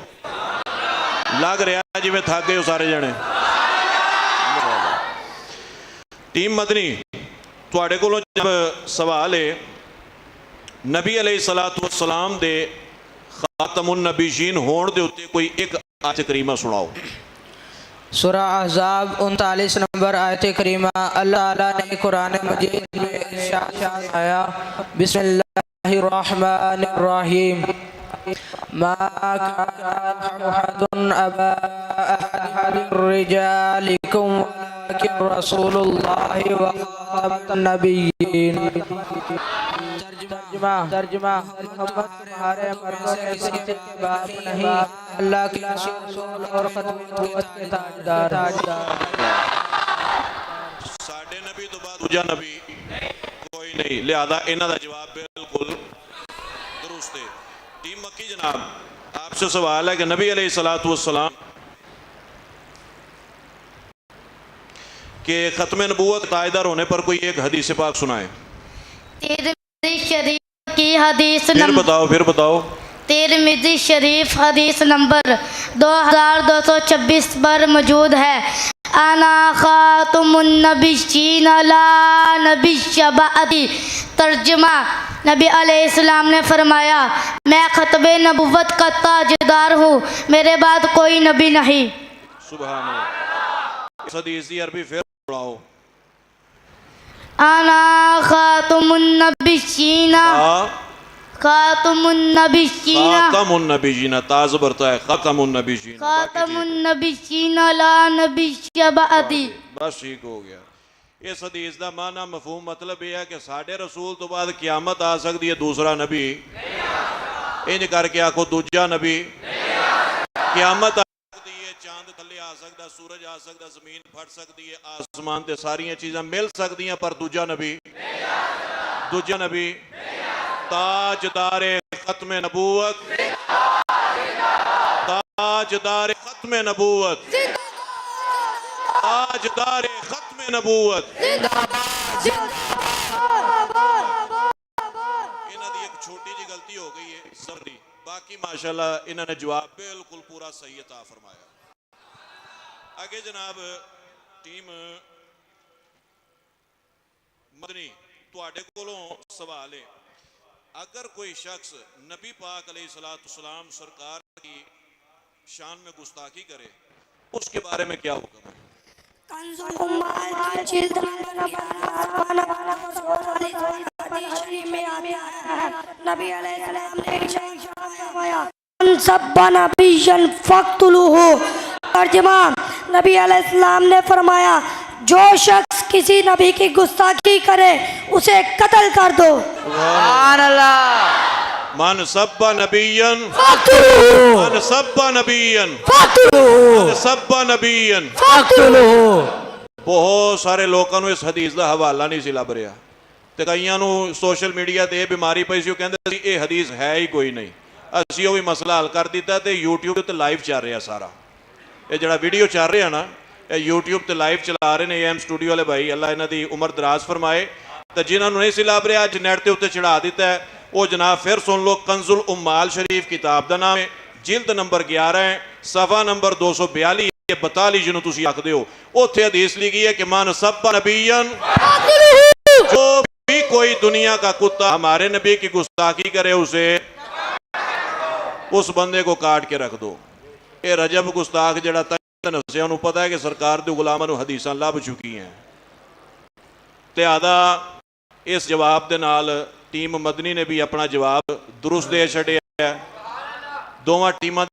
لگ رہا جی میں تھک گئے ہو سارے جنے۔ ٹیم مدنی تواڈے کولوں جب سوال ہے نبی علیہ الصلوۃ والسلام دے خاتم النبیین ہون دے اتے کوئی ایک آیت کریمہ سناؤ۔ سورہ احزاب 39 نمبر آیت کریمہ اللہ تعالیٰ نے قرآن مجید میں ارشاد فرمایا بسم اللہ الرحمن الرحیم ما كان محمد أبا أحد من رجالكم ولكن رسول الله وخاتم النبيين۔ ترجمہ، محمد تمہارے مردوں میں کسی کے باپ نہیں، اللہ کے رسول اور ختم نبوت کے تاجدار۔ ساڈے نبی تو بعد دوجا نبی کوئی نہیں، لہذا انہاں دا جواب بالکل درست ہے۔ ٹیم مکی جناب آپ سے سوال ہے کہ نبی علیہ الصلوۃ والسلام کے ختم نبوت تاجدار ہونے پر کوئی ایک حدیث پاک سنائے۔ ترمذی شریف کی حدیث پھر بتاؤ तिरमिज़ी शरीफ हदीस नंबर 2226 पर मौजूद है। अना खातमुन नबिय्यीन ला नबिय्य बअदी। तर्जुमा, नबी अलैहिस्सलाम ने फरमाया, मैं खतबे नबुव्वत का ताजदार हूँ, मेरे बाद कोई नबी नहीं। सुभान अल्लाह। इस हदीस की अरबी फिर पढ़ाओ। अना खातमुन नबिय्यीन, खातमुन नबिय्यीन, खातमुन नबिय्यीन, ताज़ बरता है खातमुन नबिय्यीन, खातमुन नबिय्यीन ला नबिय्य बअदी। बस ठीक हो गया। इस हदीस का माना मफहूम मतलब यह है कि साढ़े रसूल तो बाद क़यामत आ सकती है, दूसरा नबी इंज करके आखो दूजा नबी क़यामत आ सकती है, चांद थले आ सकता, सूरज आ सकता, जमीन फट सकती है, आसमान ते सारियां चीज़ां मिल सकती हैं, पर दूजा नबी ताजदारे खत्म नबूवत, ताजदारे खत्म नबूवत, ताजदारे खत्म नबूवत। इन्हां दी एक छोटी जी गलती हो गई है सर्दी, बाकी माशाल्लाह इन्होंने जवाब बिल्कुल पूरा सही अता फरमाया। आगे जनाब टीम मदनी तुहाडे कोलों सवाल है, अगर कोई शख्स नबी पाक अलैहिस्सलाम सरकार की शान में गुस्ताखी करे उसके बारे में क्या हुक्म है? कंजुल उम्माल की जिल्द नंबर 12 में आता है, नबी अलैहिस्सलाम ने इरशाद फरमाया, मन सब्बा नबिय्यन फक्तुलूहु। तर्जुमा, नबी अलैहिस्सलाम ने फरमाया, जो शख्स किसी नबी की गुस्ताखी करे उसे कत्ल कर दो। सुभान अल्लाह। मन सब्बा नबियन, मन सब्बा नबियन, मन सब्बा नबियन। बहुत सारे लोगों को इस हदीस का हवाला नहीं सी लभ रहा, तो कईयां नूं सोशल मीडिया ते बीमारी पई सी, कहंदे सी ये हदीस है ही कोई नहीं। असीं वो भी मसला हल कर दिता, तो यूट्यूब ते लाइव चल रहा सारा, ये जिहड़ा वीडियो चल रहा ना, ये यूट्यूब ते लाइव चला रहे हैं AM स्टूडियो वाले भाई, अल्लाह इन्हां दी उम्र दराज फरमाए। तो जिन्होंने नहीं सी लभ रहा अज नैट के उत्ते चढ़ा दिता है, वो जनाब फिर सुन लो। कंजुल उम्माल शरीफ किताब का नाम है, जिल्द नंबर 11 है, सफ़ा नंबर 242 42 जिन्हों तुसीं आखदे हो, उत्थे हदीस लिखी है कि मन सब्बा नबियन, जो भी कोई दुनिया का कुत्ता हमारे नबी की गुस्ताखी करे उसे उस बंदे को काट के रख दो। ये रजब गुस्ताख जिहड़ा नफसिया नूं पता है कि सरकार दे गुलामां नूं हदीसां लभ चुकी हैं, लिहाजा इस जवाब दे नाल टीम मदनी ने भी अपना जवाब दुरुस्त दे छड्डिया है। दोवां टीमां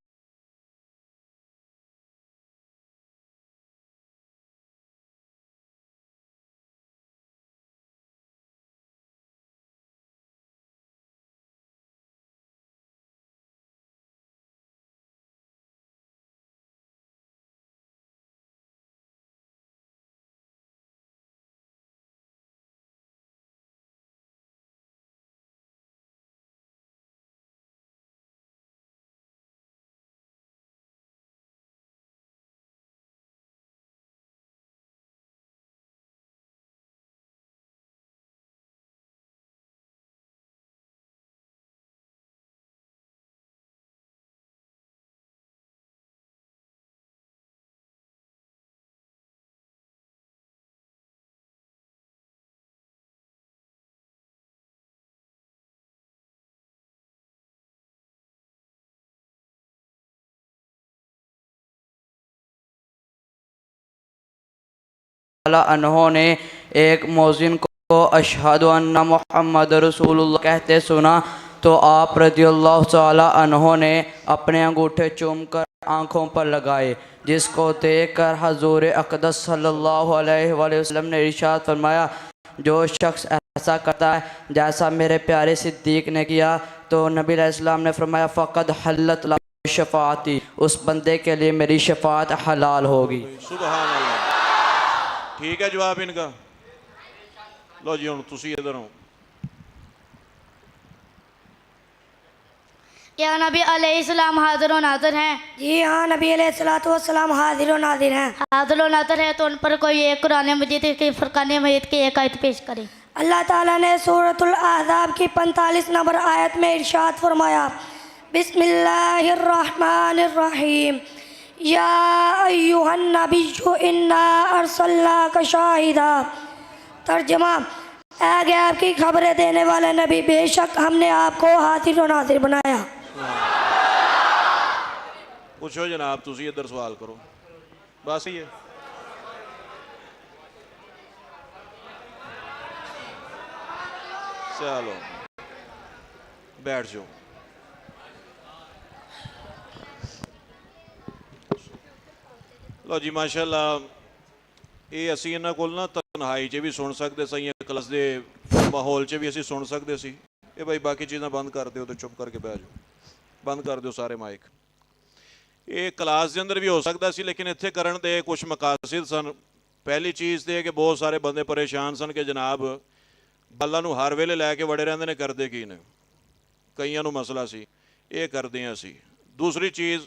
अन्हों ने एक मौजिन को अशहदु अन्ना मुहम्मद रसूलुल्लाह कहते सुना, तो आप रज़ियल्लाहु तआला अन्हों ने अपने अंगूठे चूम कर आँखों पर लगाए, जिसको देखकर हजूर अक़दस सल्लल्लाहु अलैहि वसल्लम ने इरशाद फरमाया, जो शख्स ऐसा करता है जैसा मेरे प्यारे सिद्दीक ने किया, तो नबी अलैहिस्सलाम ने फरमाया फ़क़द हल्लत लहु शफ़ाअती, उस बंदे के लिए मेरी शफ़ाअत हलाल होगी। सुभान अल्लाह। ठीक है जवाब इनका। लो जी हुण तुसी इधर हो। क्या नबी अलैहिस्सलाम हाजिर व नाज़िर हैं? जी हाँ, नबी अलैहिस्सलाम हाजिर व नाज़िर हैं। हाजिर व नाज़िर है तो उन पर कोई एक कुरान मजीद की फुरकान मजीद की एक आयत पेश करें। अल्लाह ताला ने सूरतुल अहज़ाब की 45 नंबर आयत में इरशाद फरमाया, बिस्मिल्लाहिर्रहमानिर्रहीम या अय्युहन नबिय्यु इन्ना अर्सलनाका शाहिदा। तर्जमा, ऐ गैब की खबरें देने वाले नबी, बेशक हमने आपको हाजिर और नाज़िर बनाया। ਪੁੱਛੋ ਜਨਾਬ, ਤੁਸੀਂ ਇੱਧਰ ਸਵਾਲ ਕਰੋ। ਬਸ ਹੀ ਹੈ। ਚਲੋ ਬੈਠ ਜਾਓ। ਲਓ ਜੀ, ਮਾਸ਼ਾਅੱਲਾ, ਇਹ ਅਸੀਂ ਇਹਨਾਂ ਕੋਲ ਨਾ ਤਨਹਾਈ 'ਚ ਵੀ ਸੁਣ ਸਕਦੇ ਸੀ, ਕਲਾਸ ਦੇ ਮਾਹੌਲ 'ਚ ਵੀ ਅਸੀਂ ਸੁਣ ਸਕਦੇ ਸੀ। ਇਹ ਭਾਈ ਬਾਕੀ ਚੀਜ਼ਾਂ ਬੰਦ ਕਰ ਦਿਓ ਤੇ ਚੁੱਪ ਕਰਕੇ ਬਹਿ ਜਾਓ, ਬੰਦ ਕਰ ਦਿਓ ਸਾਰੇ ਮਾਈਕ। ਇਹ ਕਲਾਸ ਦੇ ਅੰਦਰ ਵੀ ਹੋ ਸਕਦਾ ਸੀ, ਲੇਕਿਨ ਇੱਥੇ ਕਰਨ ਦੇ ਕੁਝ ਮਕਾਸਦ ਸਨ। ਪਹਿਲੀ ਚੀਜ਼ ਤੇ ਕਿ ਬਹੁਤ ਸਾਰੇ ਬੰਦੇ ਪਰੇਸ਼ਾਨ ਸਨ ਕਿ ਜਨਾਬ ਗੱਲਾਂ ਨੂੰ ਹਰ ਵੇਲੇ ਲੈ ਕੇ ਵੜੇ ਰਹਿੰਦੇ ਨੇ, ਕਰਦੇ ਕੀ ਨੇ। ਕਈਆਂ ਨੂੰ ਮਸਲਾ ਸੀ, ਇਹ ਕਰਦੇ ਹਾਂ ਅਸੀਂ। ਦੂਸਰੀ ਚੀਜ਼,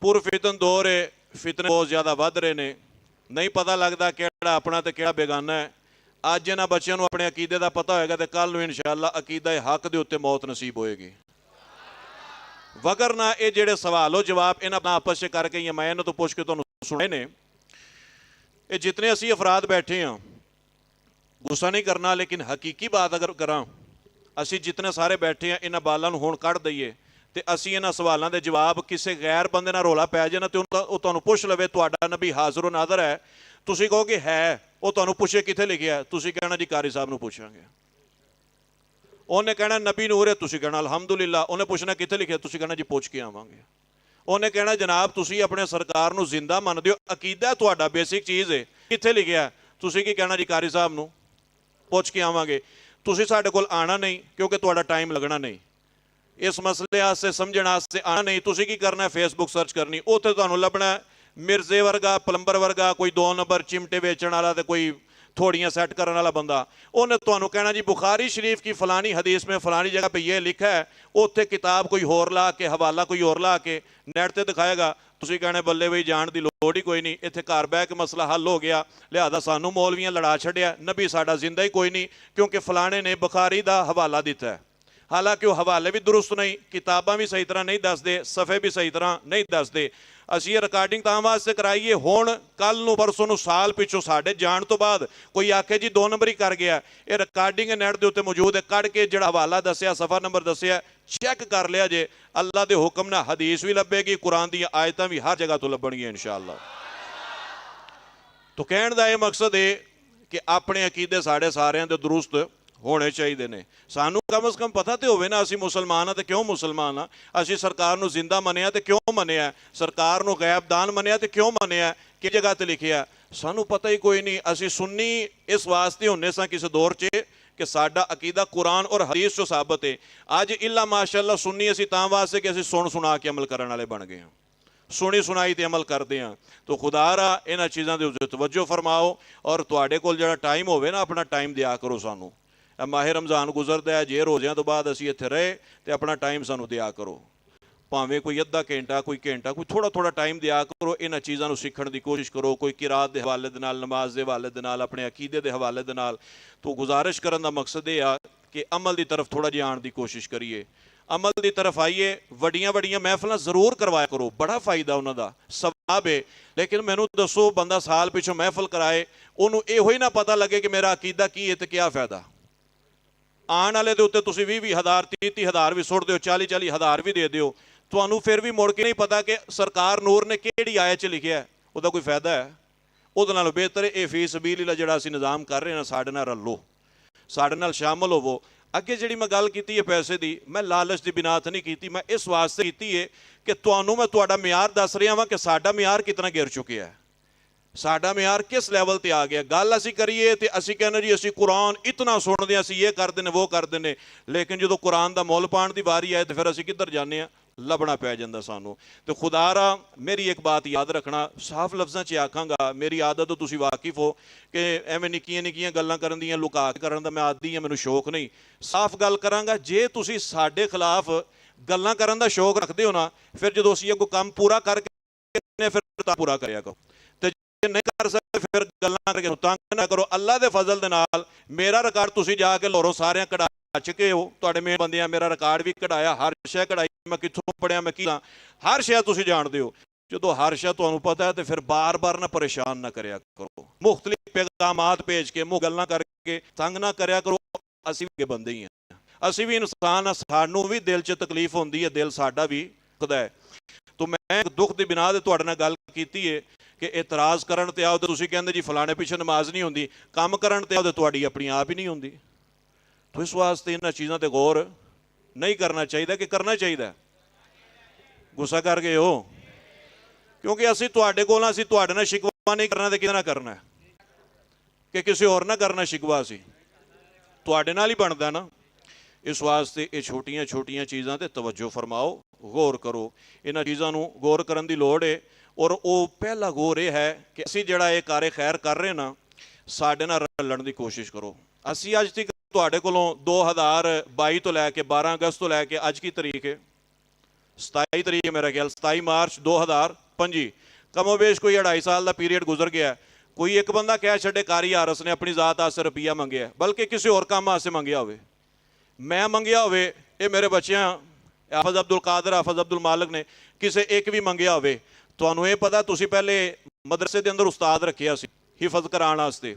ਪੁਰਫਿਤਨ ਦੌਰ ਹੈ, ਫਿਤਨੇ ਬਹੁਤ ਜ਼ਿਆਦਾ ਵੱਧ ਰਹੇ ਨੇ, ਨਹੀਂ ਪਤਾ ਲੱਗਦਾ ਕਿਹੜਾ ਆਪਣਾ ਤੇ ਕਿਹੜਾ ਬੇਗਾਨਾ ਹੈ। ਅੱਜ ਇਹਨਾਂ ਬੱਚਿਆਂ ਨੂੰ ਆਪਣੇ ਅਕੀਦੇ ਦਾ ਪਤਾ ਹੋਏਗਾ ਤੇ ਕੱਲ੍ਹ ਨੂੰ ਇਨਸ਼ਾਅੱਲਾ ਅਕੀਦਾ ਹੱਕ ਦੇ ਉੱਤੇ ਮੌਤ ਨਸੀਬ ਹੋਏਗੀ। ਵਗਰਨਾ ਇਹ ਜਿਹੜੇ ਸਵਾਲੋ ਜਵਾਬ ਇਹਨਾਂ ਆਪਸ 'ਚ ਕਰਕੇ ਜਾਂ ਮੈਂ ਇਹਨਾਂ ਤੋਂ ਪੁੱਛ ਕੇ ਤੁਹਾਨੂੰ ਸੁਣੇ ਨੇ, ਇਹ ਜਿਤਨੇ ਅਸੀਂ ਅਫਰਾਦ ਬੈਠੇ ਹਾਂ, ਗੁੱਸਾ ਨਹੀਂ ਕਰਨਾ, ਲੇਕਿਨ ਹਕੀਕੀ ਬਾਤ ਅਗਰ ਕਰਾਂ, ਅਸੀਂ ਜਿਤਨੇ ਸਾਰੇ ਬੈਠੇ ਹਾਂ, ਇਹਨਾਂ ਬਾਲਾਂ ਨੂੰ ਹੁਣ ਕੱਢ ਦਈਏ ਤੇ ਅਸੀਂ ਇਹਨਾਂ ਸਵਾਲਾਂ ਦੇ ਜਵਾਬ ਕਿਸੇ ਗੈਰ ਬੰਦੇ ਨਾਲ ਰੌਲਾ ਪੈ ਜਾਣਾ ਤੇ ਉਹ ਤੁਹਾਨੂੰ ਪੁੱਛ ਲਵੇ ਤੁਹਾਡਾ ਨਬੀ ਹਾਜ਼ਰ ਨਾਜ਼ਰ ਹੈ, ਤੁਸੀਂ ਕਹੋਗੇ ਹੈ, ਉਹ ਤੁਹਾਨੂੰ ਪੁੱਛੇ ਕਿੱਥੇ ਲਿਖਿਆ, ਤੁਸੀਂ ਕਹਿਣਾ ਜੀ ਕਾਰੀ ਸਾਹਿਬ ਨੂੰ ਪੁੱਛਾਂਗੇ। ਉਹਨੇ ਕਹਿਣਾ ਨਬੀ ਨੂਰ ਹੈ, ਤੁਸੀਂ ਕਹਿਣਾ ਅਲਹਮਦੁਲਿਲਾ। ਉਹਨੇ ਪੁੱਛਣਾ ਕਿੱਥੇ ਲਿਖਿਆ, ਤੁਸੀਂ ਕਹਿਣਾ ਜੀ ਪੁੱਛ ਕੇ ਆਵਾਂਗੇ। ਉਹਨੇ ਕਹਿਣਾ ਜਨਾਬ ਤੁਸੀਂ ਆਪਣੇ ਸਰਕਾਰ ਨੂੰ ਜ਼ਿੰਦਾ ਮੰਨਦੇ ਹੋ, ਅਕੀਦਾ ਤੁਹਾਡਾ ਬੇਸਿਕ ਚੀਜ਼ ਹੈ, ਕਿੱਥੇ ਲਿਖਿਆ, ਤੁਸੀਂ ਕੀ ਕਹਿਣਾ ਜੀ ਕਾਰੀ ਸਾਹਿਬ ਨੂੰ ਪੁੱਛ ਕੇ ਆਵਾਂਗੇ। ਤੁਸੀਂ ਸਾਡੇ ਕੋਲ ਆਣਾ ਨਹੀਂ ਕਿਉਂਕਿ ਤੁਹਾਡਾ ਟਾਈਮ ਲੱਗਣਾ ਨਹੀਂ, ਇਸ ਮਸਲੇ ਵਾਸਤੇ ਸਮਝਣ ਵਾਸਤੇ ਆਣਾ ਨਹੀਂ। ਤੁਸੀਂ ਕੀ ਕਰਨਾ, ਫੇਸਬੁੱਕ ਸਰਚ ਕਰਨੀ, ਉੱਥੇ ਤੁਹਾਨੂੰ ਲੱਭਣਾ ਮਿਰਜ਼ੇ ਵਰਗਾ, ਪਲੰਬਰ ਵਰਗਾ, ਕੋਈ 2 ਨੰਬਰ ਚਿਮਟੇ ਵੇਚਣ ਵਾਲਾ ਤੇ ਕੋਈ थोड़ियाँ सेट करने वाला बंदा। उन्हें तो कहना जी बुखारी शरीफ की फलानी हदीस में फलानी जगह पे ये लिखा है, उत्थे किताब कोई होर ला के हवाला कोई होर ला के नैट ते दिखाएगा, तुसीं कहने बल्ले बई जान की लोड़ ही कोई नहीं, इत्थे घर बह के मसला हल हो गया, लिहाजा सानू मौलवियां लड़ा छड्डिया, नबी साडा जिंदा ही कोई नहीं क्योंकि फलाने ने बुखारी का हवाला दिता है। हालांकि वो हवाले भी दुरुस्त नहीं, किताबां भी सही तरह नहीं दसदे, सफ़े भी सही तरह नहीं दसदे। ਅਸੀਂ ਇਹ ਰਿਕਾਰਡਿੰਗ ਤਾਂ ਵਾਸਤੇ ਕਰਾਈਏ ਹੁਣ ਕੱਲ ਨੂੰ ਪਰਸੋਂ ਨੂੰ ਸਾਲ ਪਿੱਛੋਂ ਸਾਡੇ ਜਾਣ ਤੋਂ ਬਾਅਦ ਕੋਈ ਆਖੇ ਜੀ 2 ਨੰਬਰ ਹੀ ਕਰ ਗਿਆ, ਇਹ ਰਿਕਾਰਡਿੰਗ ਨੈਟ ਦੇ ਉੱਤੇ ਮੌਜੂਦ ਹੈ, ਕੱਢ ਕੇ ਜਿਹੜਾ ਹਵਾਲਾ ਦੱਸਿਆ, ਸਫਾ ਨੰਬਰ ਦੱਸਿਆ, ਚੈੱਕ ਕਰ ਲਿਆ ਜੇ। ਅੱਲਾ ਦੇ ਹੁਕਮ ਨਾਲ ਹਦੀਸ ਵੀ ਲੱਭੇਗੀ, ਕੁਰਾਨ ਦੀਆਂ ਆਇਤਾਂ ਵੀ ਹਰ ਜਗ੍ਹਾ ਤੋਂ ਲੱਭਣਗੀਆਂ ਇਨਸ਼ਾਅੱਲਾ। ਤਾਂ ਕਹਿਣ ਦਾ ਇਹ ਮਕਸਦ ਹੈ ਕਿ ਆਪਣੇ ਅਕੀਦੇ ਸਾਡੇ ਸਾਰਿਆਂ ਦੇ ਦਰੁਸਤ ਹੋਣੇ ਚਾਹੀਦੇ ਨੇ। ਸਾਨੂੰ ਕਮ ਸੇ ਕਮ ਪਤਾ ਤੇ ਹੋਵੇ ਨਾ ਅਸੀਂ ਮੁਸਲਮਾਨ ਆ ਤੇ ਕਿਉਂ ਮੁਸਲਮਾਨ ਆ, ਅਸੀਂ ਸਰਕਾਰ ਨੂੰ ਜ਼ਿੰਦਾ ਮੰਨਿਆ ਤੇ ਕਿਉਂ ਮੰਨਿਆ, ਸਰਕਾਰ ਨੂੰ ਗੈਬਦਾਨ ਮੰਨਿਆ ਤੇ ਕਿਉਂ ਮੰਨਿਆ, ਕਿ ਜਗ੍ਹਾ ਤੇ ਲਿਖਿਆ, ਸਾਨੂੰ ਪਤਾ ਹੀ ਕੋਈ ਨਹੀਂ। ਅਸੀਂ ਸੁੰਨੀ ਇਸ ਵਾਸਤੇ ਹੁੰਨੇ ਸਾਂ ਕਿਸੇ ਦੌਰ 'ਚ ਕਿ ਸਾਡਾ ਅਕੀਦਾ ਕੁਰਾਨ ਔਰ ਹਦੀਸ 'ਚੋਂ ਸਾਬਤ ਹੈ। ਅੱਜ ਇੱਲਾ ਮਾਸ਼ਾਅੱਲਾ ਸੁੰਨੀ ਅਸੀਂ ਤਾਂ ਵਾਸਤੇ ਕਿ ਅਸੀਂ ਸੁਣ ਸੁਣਾ ਕੇ ਅਮਲ ਕਰਨ ਵਾਲੇ ਬਣ ਗਏ ਹਾਂ, ਸੁਣੀ ਸੁਣਾਈ ਤੇ ਅਮਲ ਕਰਦੇ ਹਾਂ। ਤਾਂ ਖੁਦਾ ਰਾ ਇਹਨਾਂ ਚੀਜ਼ਾਂ ਦੇ ਉੱਤੇ ਤਵੱਜੋ ਫਰਮਾਓ ਔਰ ਤੁਹਾਡੇ ਕੋਲ ਜਿਹੜਾ ਟਾਈਮ ਹੋਵੇ ਨਾ ਆਪਣਾ ਟਾਈਮ ਦਿਆ ਕਰੋ ਸਾਨੂੰ। ਮਾਹਿਰ ਰਮਜ਼ਾਨ ਗੁਜ਼ਰਦਾ ਹੈ, ਜੇ ਰੋਜ਼ਿਆਂ ਤੋਂ ਬਾਅਦ ਅਸੀਂ ਇੱਥੇ ਰਹੇ ਤੇ ਆਪਣਾ ਟਾਈਮ ਸਾਨੂੰ ਦਿਆ ਕਰੋ, ਭਾਵੇਂ ਕੋਈ ਅੱਧਾ ਘੰਟਾ ਕੋਈ ਘੰਟਾ, ਕੋਈ ਥੋੜਾ ਥੋੜਾ ਟਾਈਮ ਦਿਆ ਕਰੋ। ਇਹਨਾਂ ਚੀਜ਼ਾਂ ਨੂੰ ਸਿੱਖਣ ਦੀ ਕੋਸ਼ਿਸ਼ ਕਰੋ, ਕੋਈ ਕਿਰਾਤ ਦੇ ਹਵਾਲੇ ਦੇ ਨਾਲ, ਨਮਾਜ਼ ਦੇ ਹਵਾਲੇ ਦੇ ਨਾਲ, ਆਪਣੇ ਅਕੀਦੇ ਦੇ ਹਵਾਲੇ ਦੇ ਨਾਲ। ਤੋਂ ਗੁਜ਼ਾਰਿਸ਼ ਕਰਨ ਦਾ ਮਕਸਦ ਇਹ ਆ ਕਿ ਅਮਲ ਦੀ ਤਰਫ ਥੋੜਾ ਜਿਹਾ ਆਉਣ ਦੀ ਕੋਸ਼ਿਸ਼ ਕਰੀਏ, ਅਮਲ ਦੀ ਤਰਫ ਆਈਏ। ਵੱਡੀਆਂ ਵੱਡੀਆਂ ਮਹਿਫਲਾਂ ਜ਼ਰੂਰ ਕਰਵਾਇਆ ਕਰੋ, ਬੜਾ ਫਾਇਦਾ ਉਹਨਾਂ ਦਾ, ਸਵਾਬ ਹੈ। ਲੇਕਿਨ ਮੈਨੂੰ ਦੱਸੋ ਬੰਦਾ ਸਾਲ ਪਿੱਛੋਂ ਮਹਿਫਲ ਕਰਾਏ, ਉਹਨੂੰ ਇਹੋ ਹੀ ਨਾ ਪਤਾ ਲੱਗੇ ਕਿ ਮੇਰਾ ਅਕੀਦਾ ਕੀ ਹੈ ਤੇ ਕਿਆ ਫਾਇਦਾ। ਆਉਣ ਵਾਲੇ ਦੇ ਉੱਤੇ ਤੁਸੀਂ 20-20 ਹਜ਼ਾਰ 30-30 ਹਜ਼ਾਰ ਵੀ ਸੁੱਟ ਦਿਓ, 40-40 ਹਜ਼ਾਰ ਵੀ ਦੇ ਦਿਓ, ਤੁਹਾਨੂੰ ਫਿਰ ਵੀ ਮੁੜ ਕੇ ਨਹੀਂ ਪਤਾ ਕਿ ਸਰਕਾਰ ਨੂਰ ਨੇ ਕਿਹੜੀ ਆਇਤ 'ਚ ਲਿਖਿਆ, ਉਹਦਾ ਕੋਈ ਫਾਇਦਾ ਹੈ। ਉਹਦੇ ਨਾਲੋਂ ਬਿਹਤਰ ਇਹ ਫੀ ਸਬੀਲਿਲ੍ਲਾਹ ਜਿਹੜਾ ਅਸੀਂ ਨਿਜ਼ਾਮ ਕਰ ਰਹੇ ਹਾਂ, ਸਾਡੇ ਨਾਲ ਰਲੋ, ਸਾਡੇ ਨਾਲ ਸ਼ਾਮਲ ਹੋਵੋ। ਅੱਗੇ ਜਿਹੜੀ ਮੈਂ ਗੱਲ ਕੀਤੀ ਹੈ ਪੈਸੇ ਦੀ, ਮੈਂ ਲਾਲਚ ਦੀ ਬਿਨਾ ਤੇ ਨਹੀਂ ਕੀਤੀ, ਮੈਂ ਇਸ ਵਾਸਤੇ ਕੀਤੀ ਹੈ ਕਿ ਤੁਹਾਨੂੰ ਮੈਂ ਤੁਹਾਡਾ ਮਿਆਰ ਦੱਸ ਰਿਹਾ ਵਾਂ ਕਿ ਸਾਡਾ ਮਿਆਰ ਕਿਤਨਾ ਗਿਰ ਚੁੱਕਿਆ ਹੈ, ਸਾਡਾ ਮਿਆਰ ਕਿਸ ਲੈਵਲ ਤੇ ਆ ਗਿਆ। ਗੱਲ ਅਸੀਂ ਕਰੀਏ ਤੇ ਅਸੀਂ ਕਹਿੰਦੇ ਜੀ ਅਸੀਂ ਕੁਰਾਨ ਇਤਨਾ ਸੁਣਦੇ ਹਾਂ, ਅਸੀਂ ਇਹ ਕਰਦੇ ਨੇ ਉਹ ਕਰਦੇ ਨੇ, ਲੇਕਿਨ ਜਦੋਂ ਕੁਰਾਨ ਦਾ ਮੁੱਲ ਪਾਉਣ ਦੀ ਵਾਰੀ ਆਏ ਤੇ ਫਿਰ ਅਸੀਂ ਕਿੱਧਰ ਜਾਂਦੇ ਹਾਂ, ਲੱਭਣਾ ਪੈ ਜਾਂਦਾ ਸਾਨੂੰ। ਤੇ ਖੁਦਾ ਰਾ ਮੇਰੀ ਇੱਕ ਬਾਤ ਯਾਦ ਰੱਖਣਾ, ਸਾਫ਼ ਲਫ਼ਜ਼ਾਂ 'ਚ ਆਖਾਂਗਾ, ਮੇਰੀ ਆਦਤ ਤੋਂ ਤੁਸੀਂ ਵਾਕਿਫ ਹੋ ਕਿ ਐਵੇਂ ਨਿੱਕੀਆਂ ਨਿੱਕੀਆਂ ਗੱਲਾਂ ਕਰਨ ਦੀਆਂ ਲੁਕਾ ਕੇ ਕਰਨ ਦਾ ਮੈਂ ਆਦੀ ਹਾਂ, ਮੈਨੂੰ ਸ਼ੌਕ ਨਹੀਂ। ਸਾਫ਼ ਗੱਲ ਕਰਾਂਗਾ, ਜੇ ਤੁਸੀਂ ਸਾਡੇ ਖਿਲਾਫ ਗੱਲਾਂ ਕਰਨ ਦਾ ਸ਼ੌਕ ਰੱਖਦੇ ਹੋ ਨਾ, ਫਿਰ ਜਦੋਂ ਅਸੀਂ ਅੱਗੋਂ ਕੰਮ ਪੂਰਾ ਕਰਕੇ ਫਿਰ ਤਾਂ ਪੂਰਾ ਕਰਿਆ ਕਰੋ, ਤੇ ਜੇ ਨਹੀਂ ਕਰ ਸਕਦੇ ਫਿਰ ਗੱਲਾਂ ਕਰਕੇ ਤੰਗ ਨਾ ਕਰੋ। ਅੱਲਾ ਦੇ ਫਜ਼ਲ ਦੇ ਨਾਲ ਮੇਰਾ ਰਿਕਾਰਡ ਤੁਸੀਂ ਜਾ ਕੇ ਲਾਹੌਰੋਂ ਸਾਰਿਆਂ ਕਢਾ ਨੱਚ ਕੇ ਹੋ, ਤੁਹਾਡੇ ਮੇਨ ਬੰਦਿਆਂ ਮੇਰਾ ਰਿਕਾਰਡ ਵੀ ਕਢਾਇਆ, ਹਰ ਸ਼ੈ ਕਢਾਈ, ਮੈਂ ਕਿੱਥੋਂ ਪੜਿਆ, ਮੈਂ ਕੀ, ਹਰ ਸ਼ੈ ਤੁਸੀਂ ਜਾਣਦੇ ਹੋ। ਜਦੋਂ ਹਰ ਸ਼ੈ ਤੁਹਾਨੂੰ ਪਤਾ ਹੈ ਤੇ ਫਿਰ ਬਾਰ-ਬਾਰ ਨਾ ਪਰੇਸ਼ਾਨ ਨਾ ਕਰਿਆ ਕਰੋ, ਮੁਖਤਲਿਫ ਪੈਗਾਮਾਤ ਭੇਜ ਕੇ ਮੂੰਹ ਗੱਲਾਂ ਕਰਕੇ ਤੰਗ ਨਾ ਕਰਿਆ ਕਰੋ। ਅਸੀਂ ਵੀ ਬੰਦੇ ਹੀ ਹਾਂ, ਅਸੀਂ ਵੀ ਇਨਸਾਨ ਹਾਂ, ਸਾਨੂੰ ਵੀ ਦਿਲ 'ਚ ਤਕਲੀਫ ਹੁੰਦੀ ਹੈ, ਦਿਲ ਸਾਡਾ ਵੀ ਦੁਖਦਾ ਹੈ। ਤਾਂ ਮੈਂ ਦੁੱਖ ਦੀ ਬਿਨਾਹ ਤੇ ਤੁਹਾਡੇ ਨਾਲ ਗੱਲ ਕੀਤੀ ਹੈ ਕਿ ਇਤਰਾਜ਼ ਕਰਨ ਤੇ ਆਓ ਤੇ ਤੁਸੀਂ ਕਹਿੰਦੇ ਜੀ ਫਲਾਣੇ ਪਿੱਛੇ ਨਮਾਜ਼ ਨਹੀਂ ਹੁੰਦੀ, ਕੰਮ ਕਰਨ ਤੇ ਆਓ ਤੇ ਤੁਹਾਡੀ ਆਪਣੀ ਆਪ ਹੀ ਨਹੀਂ ਹੁੰਦੀ। ਤਾਂ ਇਸ ਵਾਸਤੇ ਇਹਨਾਂ ਚੀਜ਼ਾਂ ਤੇ ਗੌਰ ਨਹੀਂ ਕਰਨਾ ਚਾਹੀਦਾ ਕਿ ਕਰਨਾ ਚਾਹੀਦਾ? ਗੁੱਸਾ ਕਰ ਗਏ ਹੋ? ਕਿਉਂਕਿ ਅਸੀਂ ਤੁਹਾਡੇ ਕੋਲ, ਅਸੀਂ ਤੁਹਾਡੇ ਨਾਲ ਸ਼ਿਕਵਾ ਨਹੀਂ ਕਰਨਾ ਤੇ ਕਿਹਦੇ ਨਾਲ ਕਰਨਾ ਹੈ? ਕਿ ਕਿਸੇ ਹੋਰ ਨਾਲ ਕਰਨਾ ਸ਼ਿਕਵਾ? ਅਸੀਂ ਤੁਹਾਡੇ ਨਾਲ ਹੀ ਬਣਦਾ ਨਾ। ਇਸ ਵਾਸਤੇ ਇਹ ਛੋਟੀਆਂ ਛੋਟੀਆਂ ਚੀਜ਼ਾਂ ਤੇ ਤਵੱਜੋ ਫਰਮਾਓ, ਗੌਰ ਕਰੋ। ਇਹਨਾਂ ਚੀਜ਼ਾਂ ਨੂੰ ਗੌਰ ਕਰਨ ਦੀ ਲੋੜ ਹੈ। ਔਰ ਉਹ ਪਹਿਲਾ ਗੌਰ ਇਹ ਹੈ ਕਿ ਅਸੀਂ ਜਿਹੜਾ ਇਹ ਕਾਰੇ ਖੈਰ ਕਰ ਰਹੇ ਨਾ, ਸਾਡੇ ਨਾਲ ਰਲਣ ਦੀ ਕੋਸ਼ਿਸ਼ ਕਰੋ। ਅਸੀਂ ਅੱਜ ਤੱਕ ਤੁਹਾਡੇ ਕੋਲੋਂ 2022 ਤੋਂ ਲੈ ਕੇ 12 ਅਗਸਤ ਤੋਂ ਲੈ ਕੇ ਅੱਜ ਕੀ ਤਰੀਕ ਹੈ? 27 ਤਰੀਕ ਹੈ ਮੇਰਾ ਖਿਆਲ, 27 ਮਾਰਚ 2025, ਕਮੋਬੇਸ਼ ਕੋਈ 2.5 ਸਾਲ ਦਾ ਪੀਰੀਅਡ ਗੁਜ਼ਰ ਗਿਆ। ਕੋਈ ਇੱਕ ਬੰਦਾ ਕਹਿ ਛੱਡੇ ਕਾਰੀ ਆਰਸ ਨੇ ਆਪਣੀ ਜ਼ਾਤ ਵਾਸਤੇ ਰੁਪਈਆ ਮੰਗਿਆ, ਬਲਕਿ ਕਿਸੇ ਹੋਰ ਕੰਮ ਵਾਸਤੇ ਮੰਗਿਆ ਹੋਵੇ, ਮੈਂ ਮੰਗਿਆ ਹੋਵੇ, ਇਹ ਮੇਰੇ ਬੱਚਿਆਂ ਹਾਫਜ਼ ਅਬਦੁਲ ਕਾਦਰ, ਹਾਫਜ਼ ਅਬਦੁਲ ਮਾਲਕ ਨੇ ਕਿਸੇ ਇੱਕ ਵੀ ਮੰਗਿਆ ਹੋਵੇ, ਤੁਹਾਨੂੰ ਇਹ ਪਤਾ ਤੁਸੀਂ ਪਹਿਲੇ ਮਦਰਸੇ ਦੇ ਅੰਦਰ ਉਸਤਾਦ ਰੱਖਿਆ ਸੀ ਹਿਫਜ਼ ਕਰਾਉਣ ਵਾਸਤੇ।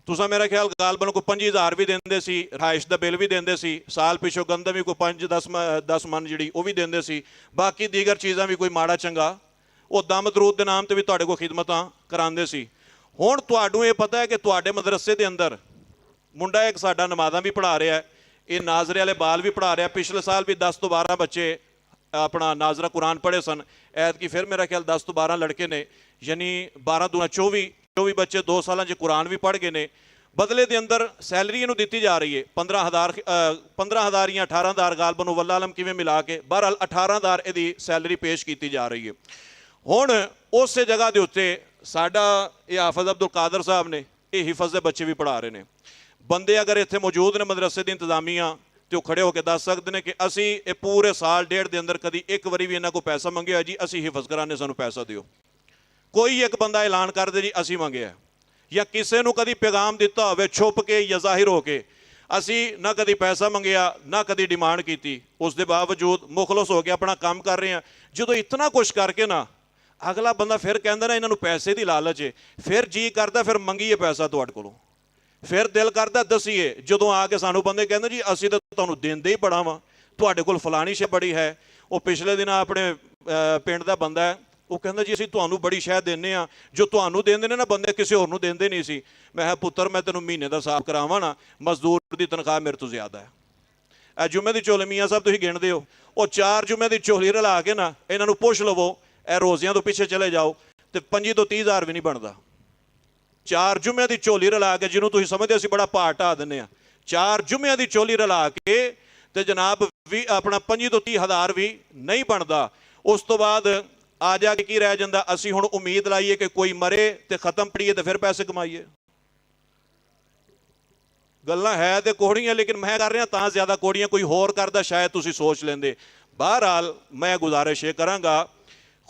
ਤੁਸੀਂ ਮੇਰਾ ਖਿਆਲ ਗਾਲਬਨ ਕੋਈ 50,000 ਵੀ ਦਿੰਦੇ ਸੀ, ਰਿਹਾਇਸ਼ ਦਾ ਬਿੱਲ ਵੀ ਦਿੰਦੇ ਸੀ, ਸਾਲ ਪਿੱਛੋਂ ਗੰਦਮ ਵੀ ਕੋਈ 5-10 ਮਨ ਜਿਹੜੀ ਉਹ ਵੀ ਦਿੰਦੇ ਸੀ, ਬਾਕੀ ਦੀਗਰ ਚੀਜ਼ਾਂ ਵੀ ਕੋਈ ਮਾੜਾ ਚੰਗਾ ਉਹ ਦਮ ਦਰੂਦ ਦੇ ਨਾਮ ਤੇ ਵੀ ਤੁਹਾਡੇ ਕੋਲ ਖਿਦਮਤਾਂ ਕਰਾਉਂਦੇ ਸੀ। ਹੁਣ ਤੁਹਾਨੂੰ ਇਹ ਪਤਾ ਹੈ ਕਿ ਤੁਹਾਡੇ ਮਦਰਸੇ ਦੇ ਅੰਦਰ ਮੁੰਡਾ ਇੱਕ ਸਾਡਾ ਨਮਾਜ਼ਾਂ ਵੀ ਪੜ੍ਹਾ ਰਿਹਾ, ਇਹ ਨਾਜ਼ਰੇ ਵਾਲੇ ਬਾਲ ਵੀ ਪੜ੍ਹਾ ਰਿਹਾ। ਪਿਛਲੇ ਸਾਲ ਵੀ 10 ਤੋਂ 12 ਬੱਚੇ ਆਪਣਾ ਨਾਜ਼ਰਾ ਕੁਰਾਨ ਪੜ੍ਹੇ ਸਨ। ਐਤਕੀ ਫਿਰ ਮੇਰਾ ਖਿਆਲ 10 ਤੋਂ 12 ਲੜਕੇ ਨੇ, ਯਾਨੀ 12 ਦੂਣਾ 24 ਬੱਚੇ 2 ਸਾਲਾਂ 'ਚ ਕੁਰਾਨ ਵੀ ਪੜ੍ਹ ਗਏ ਨੇ। ਬਦਲੇ ਦੇ ਅੰਦਰ ਸੈਲਰੀ ਇਹਨੂੰ ਦਿੱਤੀ ਜਾ ਰਹੀ ਹੈ 15,000 ਜਾਂ 18,000 ਗਾਲਬਨ ਨੂੰ ਵੱਲਾ ਆਲਮ ਕਿਵੇਂ ਮਿਲਾ ਕੇ, ਬਹਰਹਾਲ 18,000 ਇਹਦੀ ਸੈਲਰੀ ਪੇਸ਼ ਕੀਤੀ ਜਾ ਰਹੀ ਹੈ। ਹੁਣ ਉਸੇ ਜਗ੍ਹਾ ਦੇ ਉੱਤੇ ਸਾਡਾ ਇਹ ਹਾਫਜ਼ ਅਬਦੁਲ ਕਾਦਰ ਸਾਹਿਬ ਨੇ ਇਹ ਹਿਫਜ਼ ਦੇ ਬੱਚੇ ਵੀ ਪੜ੍ਹਾ ਰਹੇ ਨੇ। ਬੰਦੇ ਅਗਰ ਇੱਥੇ ਮੌਜੂਦ ਨੇ ਮਦਰਸੇ ਦੀ ਇੰਤਜ਼ਾਮੀਆਂ ਤੇ ਉਹ ਖੜੇ ਹੋ ਕੇ ਦੱਸ ਸਕਦੇ ਨੇ ਕਿ ਅਸੀਂ ਇਹ ਪੂਰੇ ਸਾਲ ਡੇਢ ਦੇ ਅੰਦਰ ਕਦੀ ਇੱਕ ਵਾਰੀ ਵੀ ਇਹਨਾਂ ਕੋਲ ਪੈਸਾ ਮੰਗਿਆ ਜੀ ਅਸੀਂ ਹਿਫਜ਼ ਕਰਾਣੇ, ਸਾਨੂੰ ਪੈਸਾ ਦਿਓ। ਕੋਈ ਇੱਕ ਬੰਦਾ ਐਲਾਨ ਕਰ ਦੇ ਜੀ ਅਸੀਂ ਮੰਗਿਆ, ਜਾਂ ਕਿਸੇ ਨੂੰ ਕਦੀ ਪੈਗਾਮ ਦਿੱਤਾ ਹੋਵੇ ਛੁਪ ਕੇ ਜਾਂ ਜ਼ਾਹਿਰ ਹੋ ਕੇ, ਅਸੀਂ ਨਾ ਕਦੀ ਪੈਸਾ ਮੰਗਿਆ ਨਾ ਕਦੀ ਡਿਮਾਂਡ ਕੀਤੀ, ਉਸ ਦੇ ਬਾਵਜੂਦ ਮੁਖਲਸ ਹੋ ਕੇ ਆਪਣਾ ਕੰਮ ਕਰ ਰਹੇ ਹਾਂ। ਜਦੋਂ ਇਤਨਾ ਕੁਛ ਕਰਕੇ ਨਾ ਅਗਲਾ ਬੰਦਾ ਫਿਰ ਕਹਿੰਦਾ ਨਾ ਇਹਨਾਂ ਨੂੰ ਪੈਸੇ ਦੀ ਲਾਲਚ ਹੈ, ਫਿਰ ਜੀ ਕਰਦਾ ਫਿਰ ਮੰਗੀਏ ਪੈਸਾ ਤੁਹਾਡੇ ਕੋਲੋਂ, ਫਿਰ ਦਿਲ ਕਰਦਾ ਦਸੀਏ। ਜਦੋਂ ਆ ਕੇ ਸਾਨੂੰ ਬੰਦੇ ਕਹਿੰਦੇ ਜੀ ਅਸੀਂ ਤਾਂ ਤੁਹਾਨੂੰ ਦਿੰਦੇ ਹੀ ਬੜਾ ਵਾਂ, ਤੁਹਾਡੇ ਕੋਲ ਫਲਾਣੀ ਸ਼ੈ ਬੜੀ ਹੈ। ਉਹ ਪਿਛਲੇ ਦਿਨ ਆਪਣੇ ਪਿੰਡ ਦਾ ਬੰਦਾ ਹੈ, ਉਹ ਕਹਿੰਦਾ ਜੀ ਅਸੀਂ ਤੁਹਾਨੂੰ ਬੜੀ ਸ਼ੈ ਦਿੰਦੇ ਹਾਂ, ਜੋ ਤੁਹਾਨੂੰ ਦਿੰਦੇ ਨੇ ਨਾ ਬੰਦੇ ਕਿਸੇ ਹੋਰ ਨੂੰ ਦਿੰਦੇ ਨਹੀਂ ਸੀ। ਮੈਂ ਕਿਹਾ ਪੁੱਤਰ ਮੈਂ ਤੈਨੂੰ ਮਹੀਨੇ ਦਾ ਹਿਸਾਬ ਕਰਾਵਾਂ ਨਾ, ਮਜ਼ਦੂਰ ਦੀ ਤਨਖਾਹ ਮੇਰੇ ਤੋਂ ਜ਼ਿਆਦਾ ਹੈ। ਇਹ ਜੁਮੇ ਦੀ ਝੋਲੀ ਮੀਆਂ ਸਾਹਿਬ ਤੁਸੀਂ ਗਿਣਦੇ ਹੋ, ਉਹ 4 ਜੁਮੇ ਦੀ ਝੋਲੀ ਰਲਾ ਕੇ ਨਾ ਇਹਨਾਂ ਨੂੰ ਪੁੱਛ ਲਵੋ, ਇਹ ਰੋਜ਼ਿਆਂ ਤੋਂ ਪਿੱਛੇ ਚਲੇ ਜਾਓ ਤੇ 25 ਤੋਂ 30,000 ਵੀ ਨਹੀਂ ਬਣਦਾ। 4 ਜੁਮਿਆਂ ਦੀ ਝੋਲੀ ਰਲਾ ਕੇ, ਜਿਹਨੂੰ ਤੁਸੀਂ ਸਮਝਦੇ ਅਸੀਂ ਬੜਾ ਭਾਅ ਢਾ ਦਿੰਦੇ ਹਾਂ, 4 ਜੁਮਿਆਂ ਦੀ ਝੋਲੀ ਰਲਾ ਕੇ ਤੇ ਜਨਾਬ ਵੀ ਆਪਣਾ 25 ਤੋਂ 30,000 ਵੀ ਨਹੀਂ ਬਣਦਾ। ਉਸ ਤੋਂ ਬਾਅਦ ਆ ਜਾ ਕੇ ਕੀ ਰਹਿ ਜਾਂਦਾ? ਅਸੀਂ ਹੁਣ ਉਮੀਦ ਲਾਈਏ ਕਿ ਕੋਈ ਮਰੇ ਤੇ ਖਤਮ ਪੜੀਏ ਤੇ ਫਿਰ ਪੈਸੇ ਕਮਾਈਏ। ਗੱਲਾਂ ਹੈ ਤੇ ਕੋੜੀਆਂ, ਲੇਕਿਨ ਮੈਂ ਕਰ ਰਿਹਾ ਤਾਂ ਜ਼ਿਆਦਾ ਕੋੜੀਆਂ ਕੋਈ ਹੋਰ ਕਰਦਾ ਸ਼ਾਇਦ ਤੁਸੀਂ ਸੋਚ ਲੈਂਦੇ। ਬਹਰਹਾਲ ਮੈਂ ਗੁਜ਼ਾਰਿਸ਼ ਇਹ ਕਰਾਂਗਾ,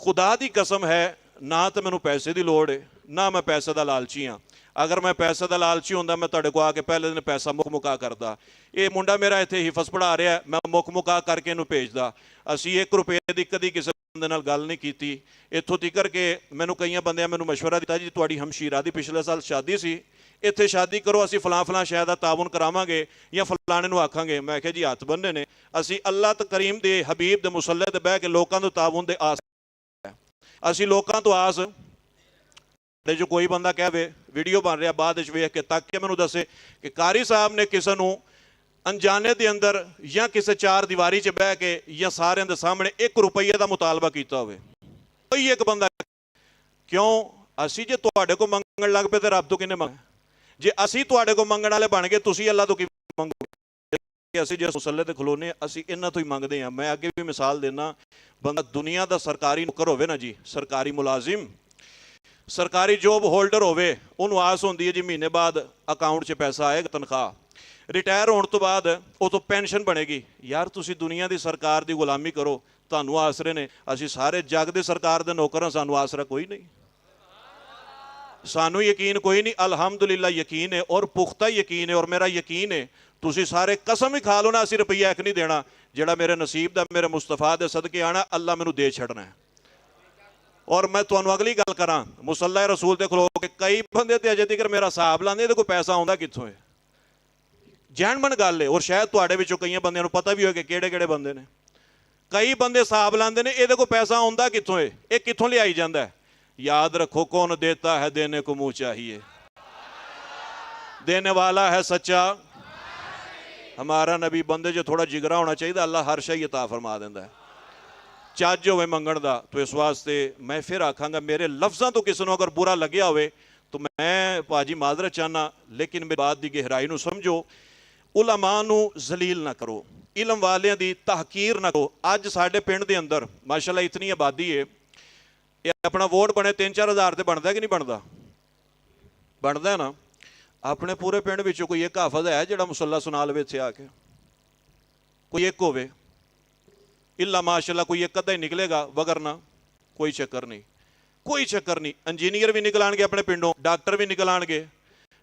ਖੁਦਾ ਦੀ ਕਸਮ ਹੈ ਨਾ ਤਾਂ ਮੈਨੂੰ ਪੈਸੇ ਦੀ ਲੋੜ ਹੈ ਨਾ ਮੈਂ ਪੈਸੇ ਦਾ ਲਾਲਚੀ ਹਾਂ। ਅਗਰ ਮੈਂ ਪੈਸੇ ਦਾ ਲਾਲਚੀ ਹੁੰਦਾ ਮੈਂ ਤੁਹਾਡੇ ਕੋਲ ਆ ਕੇ ਪਹਿਲੇ ਦਿਨ ਪੈਸਾ ਮੁਕਾ ਕਰਦਾ। ਇਹ ਮੁੰਡਾ ਮੇਰਾ ਇੱਥੇ ਹਿਫਜ਼ ਪੜ੍ਹਾ ਰਿਹਾ, ਮੈਂ ਮੁਕਾ ਕਰਕੇ ਇਹਨੂੰ ਭੇਜਦਾ। ਅਸੀਂ 1 ਰੁਪਏ ਦੀ ਕਦੀ ਕਿਸੇ ਬੰਦੇ ਨਾਲ ਗੱਲ ਨਹੀਂ ਕੀਤੀ। ਇੱਥੋਂ ਤੀਕਰ ਕਿ ਮੈਨੂੰ ਕਈਆਂ ਬੰਦਿਆਂ ਮੈਨੂੰ ਮਸ਼ਵਰਾ ਦਿੱਤਾ ਜੀ ਤੁਹਾਡੀ ਹਮਸ਼ੀਰਾ ਦੀ ਪਿਛਲੇ ਸਾਲ ਸ਼ਾਦੀ ਸੀ, ਇੱਥੇ ਸ਼ਾਦੀ ਕਰੋ, ਅਸੀਂ ਫਲਾਂ ਸ਼ਹਿਰ ਦਾ ਤਾਵਨ ਕਰਾਵਾਂਗੇ ਜਾਂ ਫਲਾਣੇ ਨੂੰ ਆਖਾਂਗੇ। ਮੈਂ ਕਿਹਾ ਜੀ ਹੱਥ ਬੰਨੇ ਨੇ, ਅਸੀਂ ਅੱਲਾਹ ਕਰੀਮ ਦੇ ਹਬੀਬ ਦੇ ਮੁਸੱਲੇ ਤੇ ਬਹਿ ਕੇ ਲੋਕਾਂ ਤੋਂ ਤਾਵਨ ਦੇ ਆਸ, ਅਸੀਂ ਲੋਕਾਂ ਤੋਂ ਆਸ ਜੋ ਕੋਈ ਬੰਦਾ ਕਹੇ ਵੀਡੀਓ ਬਣ ਰਿਹਾ ਬਾਅਦ ਵਿੱਚ ਵੇਖ ਕੇ ਤੱਕ ਕੇ ਮੈਨੂੰ ਦੱਸੇ ਕਿ ਕਾਰੀ ਸਾਹਿਬ ਨੇ ਕਿਸੇ ਨੂੰ ਅਣਜਾਣੇ ਦੇ ਅੰਦਰ ਜਾਂ ਕਿਸੇ 4 ਦੀਵਾਰੀ 'ਚ ਬਹਿ ਕੇ ਜਾਂ ਸਾਰਿਆਂ ਦੇ ਸਾਹਮਣੇ 1 ਰੁਪਈਏ ਦਾ ਮੁਤਾਲਬਾ ਕੀਤਾ ਹੋਵੇ। ਕੋਈ ਇੱਕ ਬੰਦਾ ਕਿਉਂ? ਅਸੀਂ ਜੇ ਤੁਹਾਡੇ ਕੋਲ ਮੰਗਣ ਲੱਗ ਪਏ ਤੇ ਰੱਬ ਤੋਂ ਕਿੰਨੇ ਮੰਗ? ਜੇ ਅਸੀਂ ਤੁਹਾਡੇ ਕੋਲ ਮੰਗਣ ਵਾਲੇ ਬਣ ਗਏ ਤੁਸੀਂ ਅੱਲਾ ਤੋਂ ਕਿਵੇਂ ਮੰਗੋਗੇ? ਅਸੀਂ ਜੇ ਮੁਸੱਲੇ ਤੇ ਖਲੋਨੇ ਅਸੀਂ ਇਹਨਾਂ ਤੋਂ ਹੀ ਮੰਗਦੇ ਹਾਂ। ਮੈਂ ਅੱਗੇ ਵੀ ਮਿਸਾਲ ਦੇਣਾ, ਬੰਦਾ ਦੁਨੀਆ ਦਾ ਸਰਕਾਰੀ ਨੌਕਰ ਹੋਵੇ ਨਾ ਜੀ, ਸਰਕਾਰੀ ਮੁਲਾਜ਼ਮ, ਸਰਕਾਰੀ ਜੋਬ ਹੋਲਡਰ ਹੋਵੇ, ਉਹਨੂੰ ਆਸ ਹੁੰਦੀ ਹੈ ਜੀ ਮਹੀਨੇ ਬਾਅਦ ਅਕਾਊਂਟ 'ਚ ਪੈਸਾ ਆਏਗਾ ਤਨਖਾਹ। ਰਿਟਾਇਰ ਹੋਣ ਤੋਂ ਬਾਅਦ ਉਹ ਤੋਂ ਪੈਨਸ਼ਨ ਬਣੇਗੀ। ਯਾਰ ਤੁਸੀਂ ਦੁਨੀਆ ਦੀ ਸਰਕਾਰ ਦੀ ਗੁਲਾਮੀ ਕਰੋ, ਤੁਹਾਨੂੰ ਆਸਰੇ ਨੇ। ਅਸੀਂ ਸਾਰੇ ਜੱਗ ਦੀ ਸਰਕਾਰ ਦੇ ਨੌਕਰ ਹਾਂ, ਸਾਨੂੰ ਆਸਰਾ ਕੋਈ ਨਹੀਂ, ਸਾਨੂੰ ਯਕੀਨ ਕੋਈ ਨਹੀਂ। ਅਲਹਮਦੁਲਿल्लाह ਯਕੀਨ ਹੈ ਔਰ ਪੁਖਤਾ ਯਕੀਨ ਹੈ, ਔਰ ਮੇਰਾ ਯਕੀਨ ਹੈ ਤੁਸੀਂ ਸਾਰੇ ਕਸਮ ਹੀ ਖਾ ਲਓ ਨਾ, ਅਸੀਂ ਰੁਪਈਆ ਇੱਕ ਨਹੀਂ ਦੇਣਾ, ਜਿਹੜਾ ਮੇਰੇ ਨਸੀਬ ਦਾ, ਮੇਰੇ ਮੁਸਤਫਾ ਦੇ ਸਦਕੇ ਆਣਾ, ਅੱਲਾ ਮੈਨੂੰ ਦੇ ਛੱਡਣਾ ਹੈ। ਔਰ ਮੈਂ ਤੁਹਾਨੂੰ ਅਗਲੀ ਗੱਲ ਕਰਾਂ, ਮੁਸੱਲਾ ਰਸੂਲ ਤੇ ਖਲੋ ਕੇ ਕਈ ਬੰਦੇ ਤੇ ਅਜੇ ਤੱਕ ਮੇਰਾ ਹਿਸਾਬ ਲਾਉਂਦੇ, ਇਹਦੇ ਕੋਈ ਪੈਸਾ ਆਉਂਦਾ ਕਿੱਥੋਂ ਹੈ? ਜੈਨਮਨ ਗੱਲ ਹੈ। ਔਰ ਸ਼ਾਇਦ ਤੁਹਾਡੇ ਵਿੱਚੋਂ ਕਈਆਂ ਬੰਦਿਆਂ ਨੂੰ ਪਤਾ ਵੀ ਹੋਵੇ ਕਿ ਕਿਹੜੇ ਕਿਹੜੇ ਬੰਦੇ ਨੇ। ਕਈ ਬੰਦੇ ਹਿਸਾਬ ਲਾਉਂਦੇ ਨੇ ਇਹਦੇ ਕੋਈ ਪੈਸਾ ਆਉਂਦਾ ਕਿੱਥੋਂ ਹੈ, ਇਹ ਕਿੱਥੋਂ ਲਿਆਈ ਜਾਂਦਾ ਹੈ? याद रखो कौन देता है देने को मुंह चाहिए, देने वाला है सच्चा हमारा नबी। बंदे जो थोड़ा जिगरा होना चाहिए, अल्लाह हर शई अता फरमा देंदा है, ਚੱਜ ਹੋਵੇ ਮੰਗਣ ਦਾ। तो इस वास्ते मैं फिर आखांगा, मेरे लफ्ज़ां तो किसी को अगर बुरा लग्या होवे तो मैं भाजी माजरत चाहना, लेकिन मेरी बात की गहराई नूं समझो। उलमा नूं जलील ना करो, इलम वालियां दी तहकीर ना करो। अज साडे पिंड दे अंदर माशाअल्लाह इतनी आबादी है, ये अपना वोट बने 3-4 हज़ार तो बनता कि नहीं बनता? बनता है ना। अपने पूरे पिंड विचों कोई एक हाफज है जिहड़ा मुसल्ला सुना लवे इत्थे आके? कोई एक होवे, इल्ला माशाअल्लाह कोई एक अद्धा ही निकलेगा, वगरना कोई चक्कर नहीं, कोई चक्कर नहीं। इंजीनियर भी निकल आएंगे अपने पिंडों, डॉक्टर भी निकल आएंगे,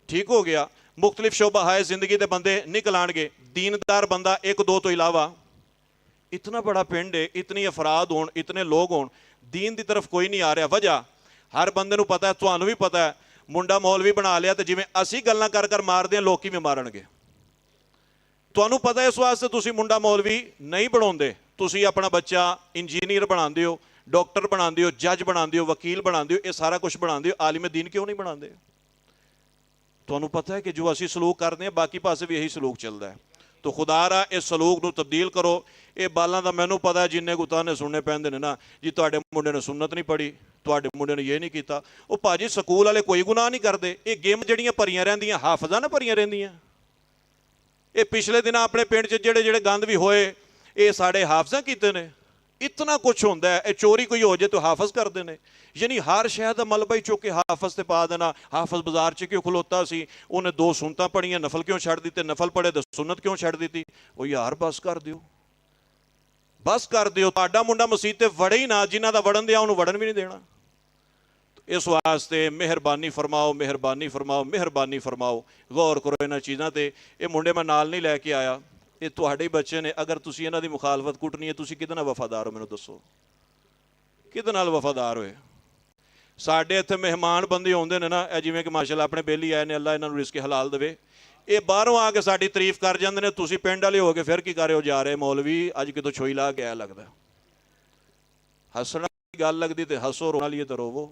ठीक हो गया। मुख्तलिफ शोबा है जिंदगी के बंदे निकल आएंगे, दीनदार बंदा 1-2 तो इलावा। इतना बड़ा पिंड है, इतनी अफराद होण, इतने लोग होण, दीन की तरफ कोई नहीं आ रहा। वजह हर बंदे नूं पता है, तुहानूं भी पता है, मुंडा मौलवी बना लिया तो जिवें असीं गल्लां कर कर मारदे हां, लोकी भी मारनगे। तुहानूं पता है, इस वास्ते तुसीं मुंडा मौलवी नहीं बनाउंदे, तुसीं अपना बच्चा इंजीनियर बनांदे हो, डॉक्टर बनांदे हो, जज बनांदे हो, वकील बनांदे हो, ये सारा कुछ बनांदे हो, आलिम दीन क्यों नहीं बनांदे? तुहानूं पता है कि जो असीं सलूक करदे हां बाकी पासे भी यही सलूक चलदा है। तो खुदा रा इस सलूक नूं तब्दील करो। ये बालां दा मैनूं पता है, जिन्ने गुताने सुनने पैंदे ने ना जी, तुहाडे मुंडे ने सुन्नत नहीं पढ़ी, तुहाडे मुंडे ने ये नहीं कीता। वो भाजी स्कूल वाले कोई गुनाह नहीं करते, ये गेम जड़ियां भरियां रहिंदियां, हाफिज़ां ना भरियां रहिंदियां। ये पिछले दिन अपने पिंड च जेड़े जेड़े गंद भी होए, ये साडे हाफिज़ां कीते ने। इतना कुछ होंदा है, चोरी कोई हो जाए तो हाफिज़ करते हैं। यानी हर शहर का मलबा ही चुक के हाफिज़ से पा देना। हाफिज़ बाजार च क्यों खलोता सी, उन्हें 2 सुनतां पढ़ियां, नफल क्यों छड़ दी, नफल पढ़े तो सुन्नत क्यों छड़ दी? वो यार बस कर दियो, बस कर दियो। तुहाडा मुंडा मसीत ते वड़े ही ना, जिन्हां दा वड़न दिया उन्होंने वड़न भी नहीं देना। इस वास्ते मेहरबानी फरमाओ, मेहरबानी फरमाओ, मेहरबानी फरमाओ, गौर करो इन्हां चीज़ां ते। ये मुंडे मैं नाल नहीं लैके आया, ये तुहाडे ही बच्चे ने। अगर तुसीं इन्हां दी मुखालफत कुटनी है, तुसीं किहदे नाल वफादार हो? मैनूं दसो, किहदे नाल वफादार होए? साडे इत्थे मेहमान बंदे आउंदे ने ना, जिवें कि माशाअल्लाह अपने बेली आए ने, अल्लाह इन्हां नूं रिज़्क हलाल देवे, ये बाहरों आके साडी तारीफ कर जांदे ने। तुसीं पिंड वाले हो के फिर की कर रहे हो? जा रहे मौलवी अज कितों छोई ला के आया लगदा। हसण दी गल लगदी ते हसो, रोण वाली ते रोवो।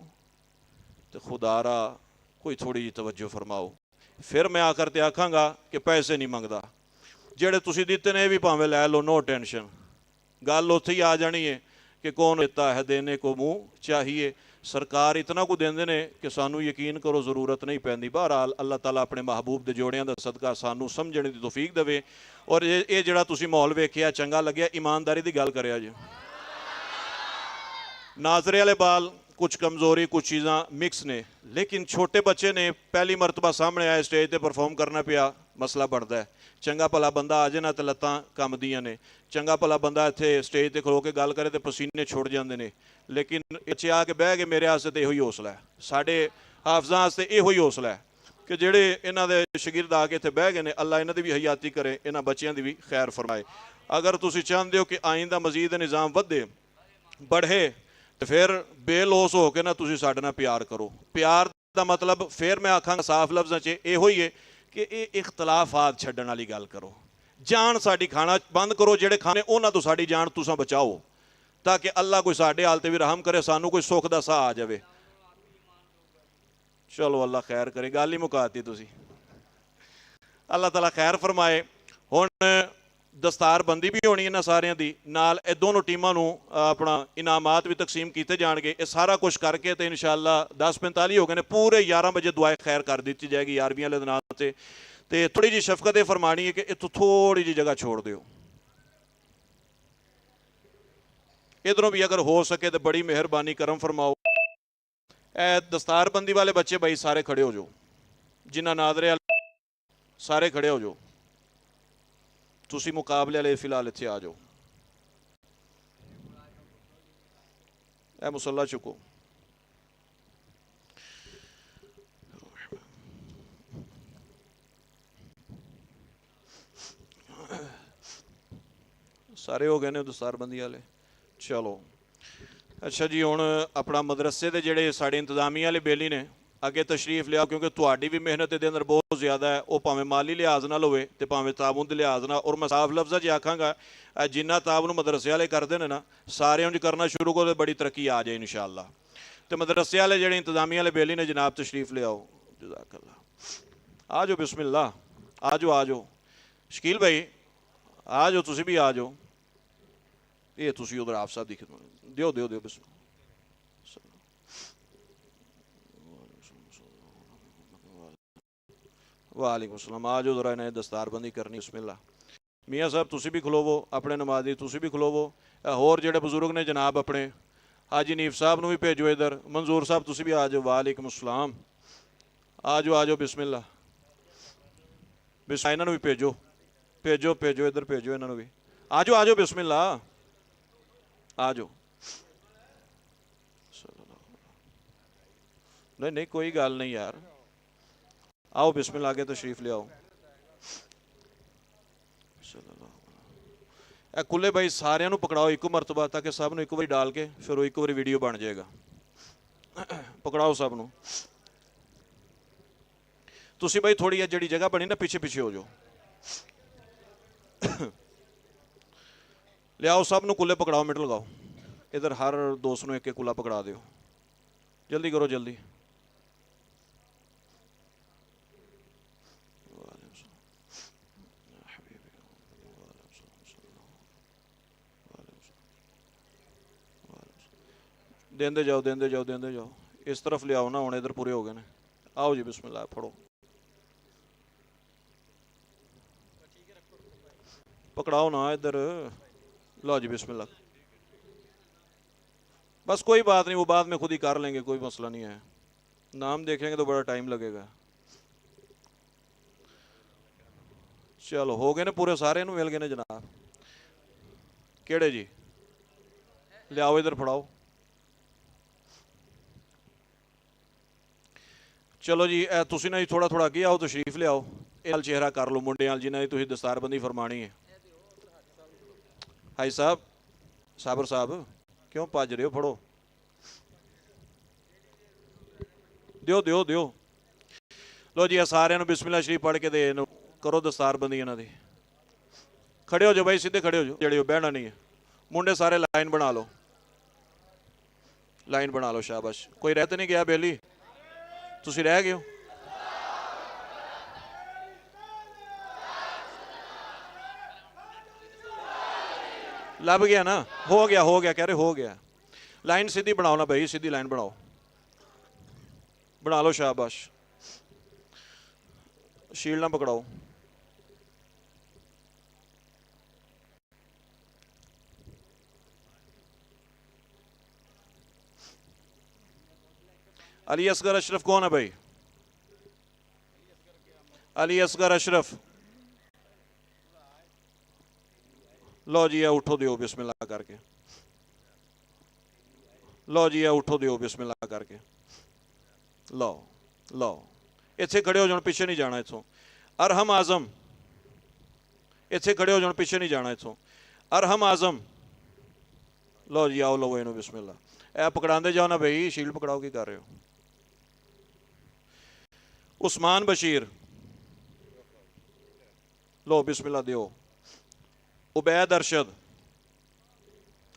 ते खुदारा कोई थोड़ी जी तवज्जो फरमाओ। फिर मैं आकर ते आखांगा कि पैसे नहीं मंगदा, ਜਿਹੜੇ ਤੁਸੀਂ ਦਿੱਤੇ ਨੇ ਇਹ ਵੀ ਭਾਵੇਂ ਲੈ ਲਓ, नो टेंशन। गल उत्थे ही आ जानी है कि कौन देता है देने को मुँह चाहिए। सरकार इतना को देंदे ने कि सानू यकीन करो जरूरत नहीं पैंदी। बहरहाल अल्लाह ताला अपने महबूब दे जोड़ियां दा सदका सानू समझने दी तौफीक देवे। और ये जिहड़ा तुसीं माहौल वेखिया चंगा लग्या, ईमानदारी दी गल करिया जी। नाजरे वाले बाल, कुछ कमज़ोरी, कुछ चीज़ां मिक्स ने, लेकिन छोटे बच्चे ने पहली मरतबा सामने आए, स्टेज पर परफॉर्म करना पिया, मसला बनता है। चंगा भला बंदा आ जाए ना तो लत्तां कंबदियां ने, चंगा भला बंदा इत्थे स्टेज पर खलो के गल करे तो पसीने छुड़ जाते हैं। लेकिन इत्थे आके बह के मेरे आस्ते तो इहो ही हौसला है, साडे हाफिज़ां आस्ते इहो ही हौसला है कि जिहड़े इन्हां दे शागिर्द आके इत्थे बह गए ने, अल्लाह इन्हां दी भी हयाती करे, इन्हां बच्चियां दी भी खैर फरमाए। अगर तुसीं चाहते हो कि आइंदा मजीद निज़ाम वधे बढ़े तो फिर बेलोस हो के ना तुसीं साडे नाल प्यार करो। प्यार दा मतलब फिर मैं आखांगा साफ लफ्ज़ां च इहो ही है कि ये इख्तलाफात छड्डण वाली गल करो। जान साडी खाना बंद करो, जिहड़े खाने उन्हां तो साडी जान तुसां बचाओ, ताकि अल्लाह कोई साडे हाल ते भी रहम करे, सानू कोई सुख दा साह आ जाए। चलो अल्लाह खैर करे, गल ही मुकाती तुसीं। अल्लाह ताला खैर फरमाए। हुण दस्तार बंदी भी होनी इन्हां सारियां दी, नाल ये दोनों टीमां नूं अपना इनामात भी तकसीम कीते जाणगे। ये सारा कुछ करके तो इंशाअल्लाह 10:45 हो गए ने, पूरे 11 बजे दुआए खैर कर दी जाएगी 11वीं वाले दिन ते। थोड़ी जी शफकत फरमानी है कि इत्थों थोड़ी जी जगह छोड़ दिओ, इधरों भी अगर हो सके तो बड़ी मेहरबानी करम फरमाओ। ए दस्तारबंदी वाले बच्चे भाई सारे खड़े हो जाओ, जिन्हां नादरे सारे खड़े हो जाओ। तुसी मुकाबले वाले फिलहाल इत्थे आ जाओ। ए मुसल्ला चुको। ਸਾਰੇ ਹੋ ਗਏ ਨੇ ਦਸਤਾਰਬੰਦੀ ਵਾਲੇ। ਚਲੋ ਅੱਛਾ ਜੀ, ਹੁਣ ਆਪਣਾ ਮਦਰਸੇ ਦੇ ਜਿਹੜੇ ਸਾਡੇ ਇੰਤਜ਼ਾਮੀਆ ਵਾਲੇ ਬੇਲੀ ਨੇ ਅੱਗੇ ਤਸ਼ਰੀਫ ਲਿਆਓ, ਕਿਉਂਕਿ ਤੁਹਾਡੀ ਵੀ ਮਿਹਨਤ ਇਹਦੇ ਅੰਦਰ ਬਹੁਤ ਜ਼ਿਆਦਾ ਹੈ। ਉਹ ਭਾਵੇਂ ਮਾਲੀ ਲਿਹਾਜ਼ ਨਾਲ ਹੋਵੇ ਤੇ ਭਾਵੇਂ ਤਾਬਨ ਦੇ ਲਿਹਾਜ਼ ਨਾਲ। ਔਰ ਮੈਂ ਸਾਫ਼ ਲਫ਼ਜ਼ਾਂ 'ਚ ਆਖਾਂਗਾ, ਜਿੰਨਾ ਤਾਬਨ ਮਦਰਸੇ ਵਾਲੇ ਕਰਦੇ ਨੇ ਨਾ, ਸਾਰਿਆਂ ਨੂੰ ਕਰਨਾ ਸ਼ੁਰੂ ਕਰੋ, ਬੜੀ ਤਰੱਕੀ ਆ ਜਾਏ ਇਨਸ਼ਾਅੱਲਾ। ਤੇ ਮਦਰਸੇ ਵਾਲੇ ਜਿਹੜੇ ਇੰਤਜ਼ਾਮੀਆ ਵਾਲੇ ਬੇਲੀ ਨੇ, ਜਨਾਬ ਤਸ਼ਰੀਫ ਲਿਆਓ। ਜਜ਼ਾਕੱਲਾ। ਆ ਜਾਓ, ਬਿਸਮਿल्लाह, ਆ ਜਾਓ, ਆ ਜਾਓ। ਸ਼ਕੀਲ ਭਾਈ ਆ ਜਾਓ, ਤੁਸੀਂ ਵੀ ਆ ਜਾਓ। ਇਹ ਤੁਸੀਂ ਉਧਰ ਆਪ ਸਾਹਿਬ ਦੀ ਖਿਦਮਤ ਦਿਓ, ਦਿਓ, ਦਿਓ। ਬਿਸਮਿल्लाह। ਵਾਲੇਕੁਮ ਸਲਾਮ। ਆ ਜਾਓ, ਜ਼ਰਾ ਇਹਨਾਂ ਦਸਤਾਰਬੰਦੀ ਕਰਨੀ। ਬਿਸਮਿल्लाह। ਮੀਆਂ ਸਾਹਿਬ ਤੁਸੀਂ ਵੀ ਖਲੋਵੋ, ਆਪਣੇ ਨਮਾਜ਼ੀ ਤੁਸੀਂ ਵੀ ਖਲੋਵੋ। ਹੋਰ ਜਿਹੜੇ ਬਜ਼ੁਰਗ ਨੇ ਜਨਾਬ ਆਪਣੇ ਹਾਜੀ ਨੀਫ ਸਾਹਿਬ ਨੂੰ ਵੀ ਭੇਜੋ ਇੱਧਰ। ਮਨਜ਼ੂਰ ਸਾਹਿਬ ਤੁਸੀਂ ਵੀ ਆ ਜਾਓ। ਵਾਲੇਕੁਮ ਸਲਾਮ। ਆ ਜਾਓ, ਆ ਜਾਓ। ਬਿਸਮਿल्लाह। ਇਹਨਾਂ ਨੂੰ ਵੀ ਭੇਜੋ, ਭੇਜੋ, ਭੇਜੋ ਇੱਧਰ, ਭੇਜੋ ਇਹਨਾਂ ਨੂੰ ਵੀ। ਆ ਜਾਓ, ਆ ਜਾਓ। ਬਿਸਮਿल्लाह। ਆ ਜਾਓ। ਨਹੀਂ ਨਹੀਂ, ਕੋਈ ਗੱਲ ਨਹੀਂ ਯਾਰ। आओ बिस्मिल्लाह, आगे तशरीफ ले आओ। खुले भाई सारिਆਂ ਨੂੰ पकड़ाओ एक मरतबा, ताकि सब ਨੂੰ एक बारी डाल के फिर वो एक बारी वीडियो बन जाएगा। पकड़ाओ सब ਨੂੰ। ਤੁਸੀਂ भाई थोड़ी ਜਿਹੜੀ जगह बनी ना, पीछे पीछे हो जाओ। ले आओ सब ਨੂੰ कुल्ले पकड़ाओ, मिनट लगाओ इधर। हर दोस्त ਨੂੰ एक एक कुल्ला पकड़ा दियो। जल्दी करो, जल्दी। देंदे जाओ, देंदे जाओ, देंदे जाओ। इस तरफ ले आओ ना, हुण इधर पूरे हो गए ने। आओ जी, बिस्मिल्लाह, फड़ो, पकड़ाओ ना इधर। लो जी, बिस्मिल्लाह। बस कोई बात नहीं, वो बाद में खुद ही कर लेंगे, कोई मसला नहीं है। नाम देखेंगे तो बड़ा टाइम लगेगा। चलो हो गए ने पूरे, सारे नूं मिल गए ने जनाब। केड़े जी? ले आओ इधर, फड़ाओ। चलो जी, तुसीं ना जी थोड़ा थोड़ा अगे आओ, तशरीफ ले आओ। ये चेहरा कर लो मुंडे वाल, जिन्हां दी तुसीं दस्तारबंदी फरमानी है। हाई साहब, साबर साहब, क्यों भज रहे हो? फड़ो, दियो, दियो, दियो। लो जी, सारिਆਂ ਨੂੰ बिस्मिल्लाह शरीफ पढ़ के दे करो दस्तारबंदी इन्हां दी। खड़े हो जाओ भाई, सीधे खड़े हो जाओ, जड़े हो बहना नहीं है। मुंडे सारे लाइन बना लो, लाइन बना लो। शाबाश। कोई रह तो नहीं गया बेली? तुसी रह गए हो? लभ गया ना? हो गया, हो गया, कह रहे हो गया। लाइन सीधी बनाओ ना भाई, सीधी लाइन बनाओ, बना लो। शाबाश। शील्ड ना पकड़ाओ। अली असगर अशरफ कौन है भाई? अली असगर अशरफ। लो जी, उठो दियो बिस्मिल्लाह करके। लो जी, उठो दियो बिस्मिल्लाह करके। लो लो, इत्थे खड़े हो जाओ, पीछे नहीं जाना इथों। अरहम आजम, इत्थे खड़े हो जाओ, पीछे नहीं जाना इथों। अरहम आजम। लो जी, आओ, लो इनू बिस्मिल्लाह। ए पकड़ाते जाओ ना भाई, शील्ड पकड़ाओ, की कर रहे हो? उस्मान बशीर। लो बिस्मिल्लाह दियो। उबैद अरशद।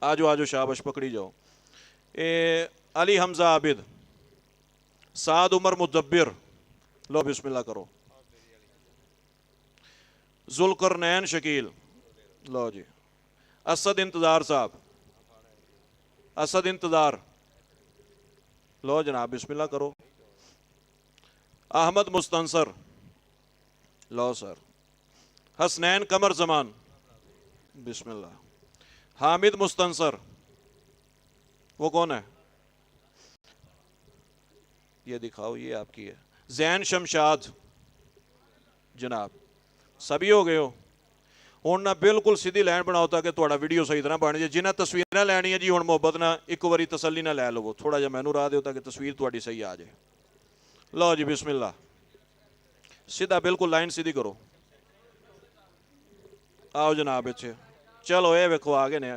आजो, आजो, शाबाश, पकड़ी जाओ। ए अली हमजा आबिद। साद उमर मुदब्बिर। लो बिस्मिल्लाह करो। जुल्करनैन शकील। लो जी। असद इंतजार साहब। असद इंतजार। लो जनाब, बिस्मिल्लाह करो। अहमद मुस्तंसर। लो सर। हसनैन कमर जमान। बिस्मिल्लाह। हामिद मुस्तंसर। वो कौन है? ये दिखाओ, ये आपकी है। जैन शमशाद। जनाब, सभी हो गए हो? हुण ना बिल्कुल सीधी लाइन बनाओ, ताकि तुहाडा वीडियो सही तरह बन जाए। जिन्हें तस्वीरें लैनी है जी, हुण मुहब्बत ना एक बारी तसल्ली ना लै लवो, थोड़ा जिहा मैनू राह दिओ, ताकि तस्वीर तुहाडी सही आ जाए। लो जी, बिस्मिल्लाह। सीधा बिल्कुल लाइन सीधी करो। आओ जनाब, इत्थे ਚਲੋ ਇਹ ਵੇਖੋ ਆ ਗਏ ਨੇ,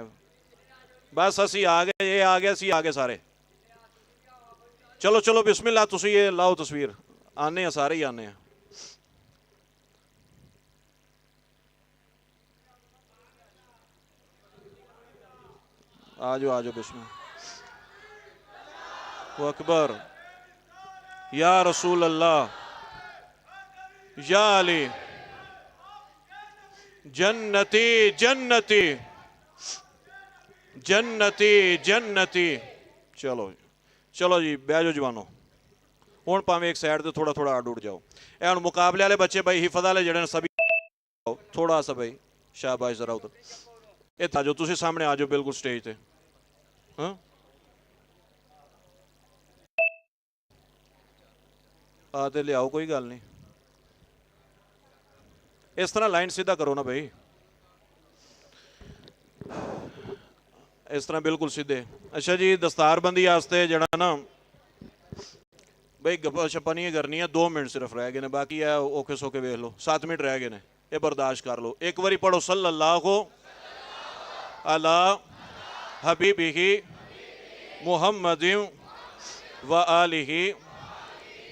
ਬਸ ਅਸੀਂ ਆ ਗਏ, ਇਹ ਆ ਗਏ, ਅਸੀਂ ਆ ਗਏ ਸਾਰੇ। ਚਲੋ ਚਲੋ ਬਿਸਮਿਲ੍ਲਾ, ਤੁਸੀਂ ਇਹ ਲਾਓ ਤਸਵੀਰ, ਆਨੇ ਆ ਸਾਰੇ ਹੀ ਆਨੇ ਆ। आ जाओ बिस्मिल्लाह अकबर या रसूल अल्लाह या अली जन्नती जन्नती जन्नती जन्नती। चलो चलो जी बह जाओ जवानों, हुण भावें एक साइड ते थोड़ा थोड़ा अड उड़ जाओ। ए हुण मुकाबले वाले बच्चे भाई हिफज वाले जिहड़े सभी थोड़ा सा भाई शाबाश जरा उधर ਇਹ ਆ ਜਾਓ, ਤੁਸੀਂ ਸਾਹਮਣੇ ਆ ਜਾਓ ਬਿਲਕੁਲ ਸਟੇਜ ਤੇ। ਹਾਂ ਆ ਤੇ ਲਿਆਓ, ਕੋਈ ਗੱਲ ਨਹੀਂ, ਇਸ ਤਰ੍ਹਾਂ ਲਾਈਨ ਸਿੱਧਾ ਕਰੋ ਨਾ ਭਾਈ, ਇਸ ਤਰ੍ਹਾਂ ਬਿਲਕੁਲ ਸਿੱਧੇ। ਅੱਛਾ ਜੀ, ਦਸਤਾਰਬੰਦੀ ਵਾਸਤੇ ਜਿਹੜਾ ਨਾ ਬਈ ਗੱਪਾਂ ਛੱਪਾਂ ਨਹੀਂ ਕਰਨੀਆਂ, 2 ਮਿੰਟ ਸਿਰਫ ਰਹਿ ਗਏ ਨੇ, ਬਾਕੀ ਆ ਔਖੇ ਸੌਖੇ ਵੇਖ ਲਓ, 7 ਮਿੰਟ ਰਹਿ ਗਏ ਨੇ, ਇਹ ਬਰਦਾਸ਼ਤ ਕਰ ਲਓ। ਇੱਕ ਵਾਰੀ ਪੜੋ ਸੱਲੱਲਾਹੁ अला हबीबिही मुहम्मदिन व आलिही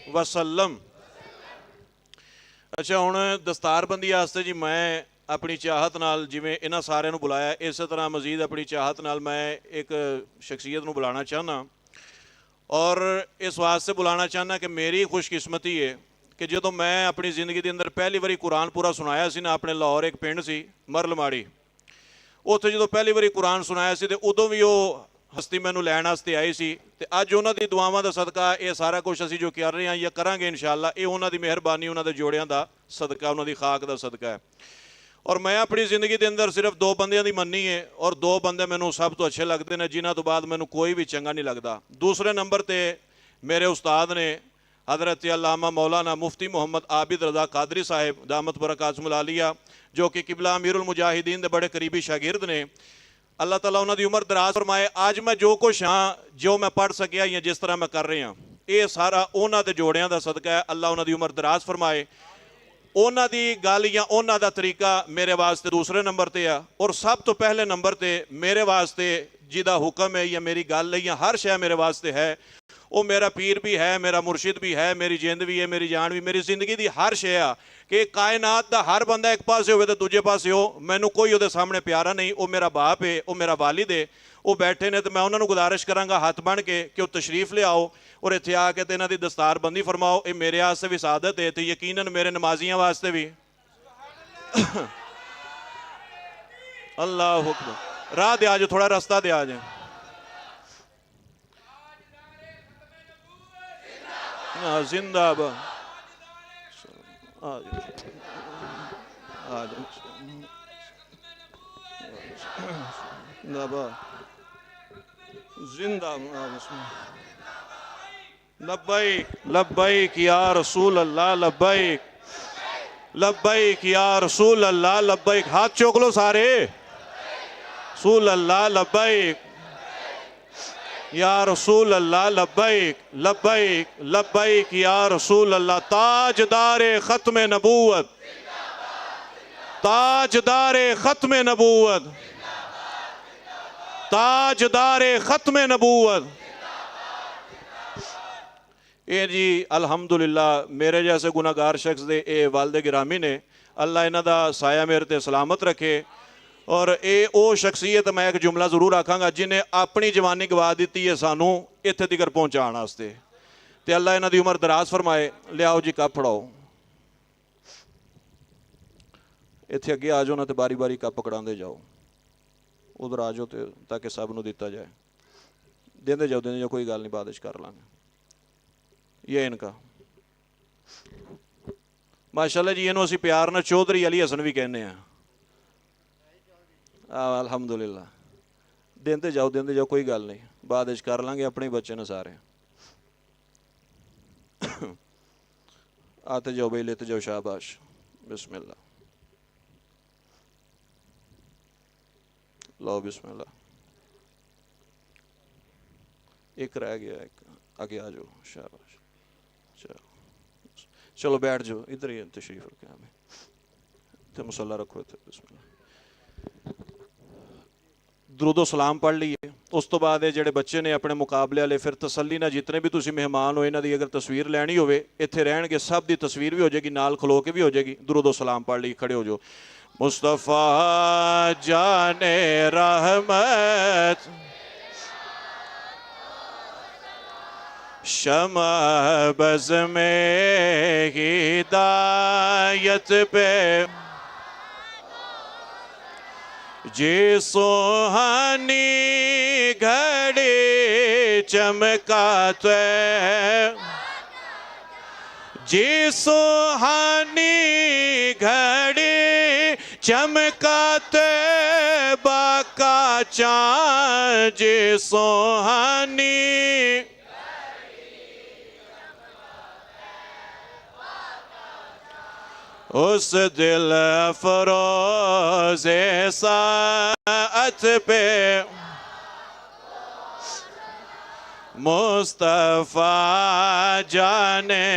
वसल्लम। अच्छा हुण दस्तारबंदी वास्ते जी मैं अपनी चाहत नाल जिवें इन्हां सारिਆਂ ਨੂੰ बुलाया, इस तरह मजीद अपनी चाहत नाल मैं एक शख्सियत ਨੂੰ बुलाना चाहना, और इस वास्ते बुलाना चाहना कि मेरी खुशकिस्मती है कि ਜਦੋਂ मैं अपनी ज़िंदगी ਦੇ ਅੰਦਰ ਪਹਿਲੀ ਵਾਰੀ ਕੁਰਾਨ ਪੂਰਾ ਸੁਣਾਇਆ ਸੀ ਨਾ, ਆਪਣੇ ਲਾਹੌਰ ਇੱਕ ਪਿੰਡ ਸੀ ਮਰਲਮਾੜੀ, ਉੱਥੇ ਜਦੋਂ ਪਹਿਲੀ ਵਾਰੀ ਕੁਰਾਨ ਸੁਣਾਇਆ ਸੀ ਤੇ ਉਦੋਂ ਵੀ ਉਹ ਹਸਤੀ ਮੈਨੂੰ ਲੈਣ ਵਾਸਤੇ ਆਈ ਸੀ। ਤੇ ਅੱਜ ਉਹਨਾਂ ਦੀ ਦੁਆਵਾਂ ਦਾ ਸਦਕਾ ਇਹ ਸਾਰਾ ਕੁਝ ਅਸੀਂ ਜੋ ਕਰ ਰਹੇ ਹਾਂ ਜਾਂ ਕਰਾਂਗੇ ਇਨਸ਼ਾਅੱਲਾ, ਇਹ ਉਹਨਾਂ ਦੀ ਮਿਹਰਬਾਨੀ, ਉਹਨਾਂ ਦੇ ਜੋੜਿਆਂ ਦਾ ਸਦਕਾ, ਉਹਨਾਂ ਦੀ ਖਾਕ ਦਾ ਸਦਕਾ ਹੈ। ਔਰ ਮੈਂ ਆਪਣੀ ਜ਼ਿੰਦਗੀ ਦੇ ਅੰਦਰ ਸਿਰਫ 2 ਬੰਦਿਆਂ ਦੀ ਮੰਨੀ ਹੈ, ਔਰ 2 ਬੰਦੇ ਮੈਨੂੰ ਸਭ ਤੋਂ ਅੱਛੇ ਲੱਗਦੇ ਨੇ, ਜਿਨ੍ਹਾਂ ਤੋਂ ਬਾਅਦ ਮੈਨੂੰ ਕੋਈ ਵੀ ਚੰਗਾ ਨਹੀਂ ਲੱਗਦਾ। ਦੂਸਰੇ ਨੰਬਰ ਤੇ ਮੇਰੇ ਉਸਤਾਦ ਨੇ हज़रत अल्लामा मौलाना मुफ्ती मोहम्मद आबिद रज़ा कादरी साहिब दामत बरकातुहुल आलिया, जो कि किबला अमीरुल मुजाहिदीन दे बड़े करीबी शागिर्द ने। अल्लाह ताला उन्हां दी उम्र दराज फरमाए। आज मैं जो कुछ हाँ, जो मैं पढ़ सकिया या जिस तरह मैं कर रहा, ये सारा उन्हां दे जोड़ियां दा सदका है। अल्लाह उन्हां दी उम्र दराज फरमाए। उन्हां दी गल या उन्हां दा तरीका मेरे वास्ते दूसरे नंबर ते आ, और सब तो पहले नंबर ते मेरे वास्ते जिहदा हुक्म है या मेरी गल है या हर शय मेरे वास्ते है, वो मेरा पीर भी है, मेरा मुर्शिद भी है, मेरी जिंद भी है, मेरी जान भी, मेरी जिंदगी की हर शे आ कि कायनात का हर बंदा एक पासे हो तो दूजे पासे हो, मैनू कोई वो सामने प्यारा नहीं। वो मेरा बाप है, वो मेरा वालिद है, वो बैठे ने, तो मैं उन्होंने गुजारिश करांगा हाथ बन के कि वो तशरीफ ले आओ और इत्थे आके ते इन्हां दी दस्तारबंदी फरमाओ। ये मेरे वास्ते भी सादत है, तो यकीनन मेरे नमाजियां वास्ते भी। अल्लाह हुक्म राह दे आ जाओ, थोड़ा रास्ता दे आ जाए। जिंदाबाद जिंदाबाद लब्बैक लब्बैक या रसूल अल्लाह, लब्बैक लब्बैक या रसूल अल्लाह, लब्बैक। हाथ चौक लो सारे, रसूल अल्लाह लब्बैक या रसूल अल्लाह, लब्बैक लब्बैक लब्बैक या रसूल अल्लाह। ताजदारे ख़त्म नबूवत, ताजदारे ख़त्म नबूवत, ताजदारे ख़त्म नबूवत। ये जी अल्हम्दुलिल्लाह मेरे जैसे गुनाहगार शख्स दे ये वालिद गिरामी ने, अल्लाह इन्हां दा साया मेरे ते सलामत रखे। और ये वो शख्सियत मैं एक जुमला जरूर आखांगा जिन्हें अपनी जवानी गवा दी है सानू इत्थे तक पहुँचाने वास्ते, तो अल्लाह इन्हां दी उम्र दराज फरमाए। लियाओ जी कप फड़ाओ, इत्थे अगे आ जाओ ना, तो बारी बारी कप पकड़ाते जाओ, उधर आ जाओ तो ताकि सब नूं दिता जाए। देंदे जाओ, कोई गल नहीं, बाद कर लांगे। ये इनका माशाअल्लाह जी, इन्हों असीं प्यार नाल चौधरी अली हसन भी कहने हैं। अल्हम्दुलिल्लाह देंदे जाओ, कोई गल नहीं, बाद कर लांगे, अपने ही बच्चे ने सारे। आते जाओ भाई, लेते जाओ, शाबाश, बिस्मिल्लाह, लो बिस्मिल्लाह। एक रह गया, एक आगे आ जाओ, शाबाश। चलो बैठ जाओ, इधर ही तशरीफ रखें, हमें तो मसल्ला रखो, बिस्मिल्लाह। ਦਰੂਦੋ ਸਲਾਮ ਪੜ੍ਹ ਲਈਏ। ਉਸ ਤੋਂ ਬਾਅਦ ਇਹ ਜਿਹੜੇ ਬੱਚੇ ਨੇ ਆਪਣੇ ਮੁਕਾਬਲੇ ਵਾਲੇ ਫਿਰ ਤਸੱਲੀ ਨਾਲ ਜਿਤਨੇ ਵੀ ਤੁਸੀਂ ਮਹਿਮਾਨ ਹੋ ਇਹਨਾਂ ਦੀ ਅਗਰ ਤਸਵੀਰ ਲੈਣੀ ਹੋਵੇ ਇੱਥੇ ਰਹਿਣਗੇ, ਸਭ ਦੀ ਤਸਵੀਰ ਵੀ ਹੋ ਜਾਏਗੀ, ਨਾਲ ਖਲੋ ਕੇ ਵੀ ਹੋ ਜਾਏਗੀ। ਦਰੂਦੋ ਸਲਾਮ ਪੜ੍ਹ ਲਈ, ਖੜੇ ਹੋ ਜਾਓ। ਮੁਸਤਫਾ ਜਾਨੇ ਰਹਿਮਤ शमा बज़ में हिदायत पे जी सुहानी घड़ी चमकाते जी सुहानी घड़ी चमकाते बाका चाँद जी सुहानी उस दिल अफरोज़ साअत पे मुस्तफ़ा जाने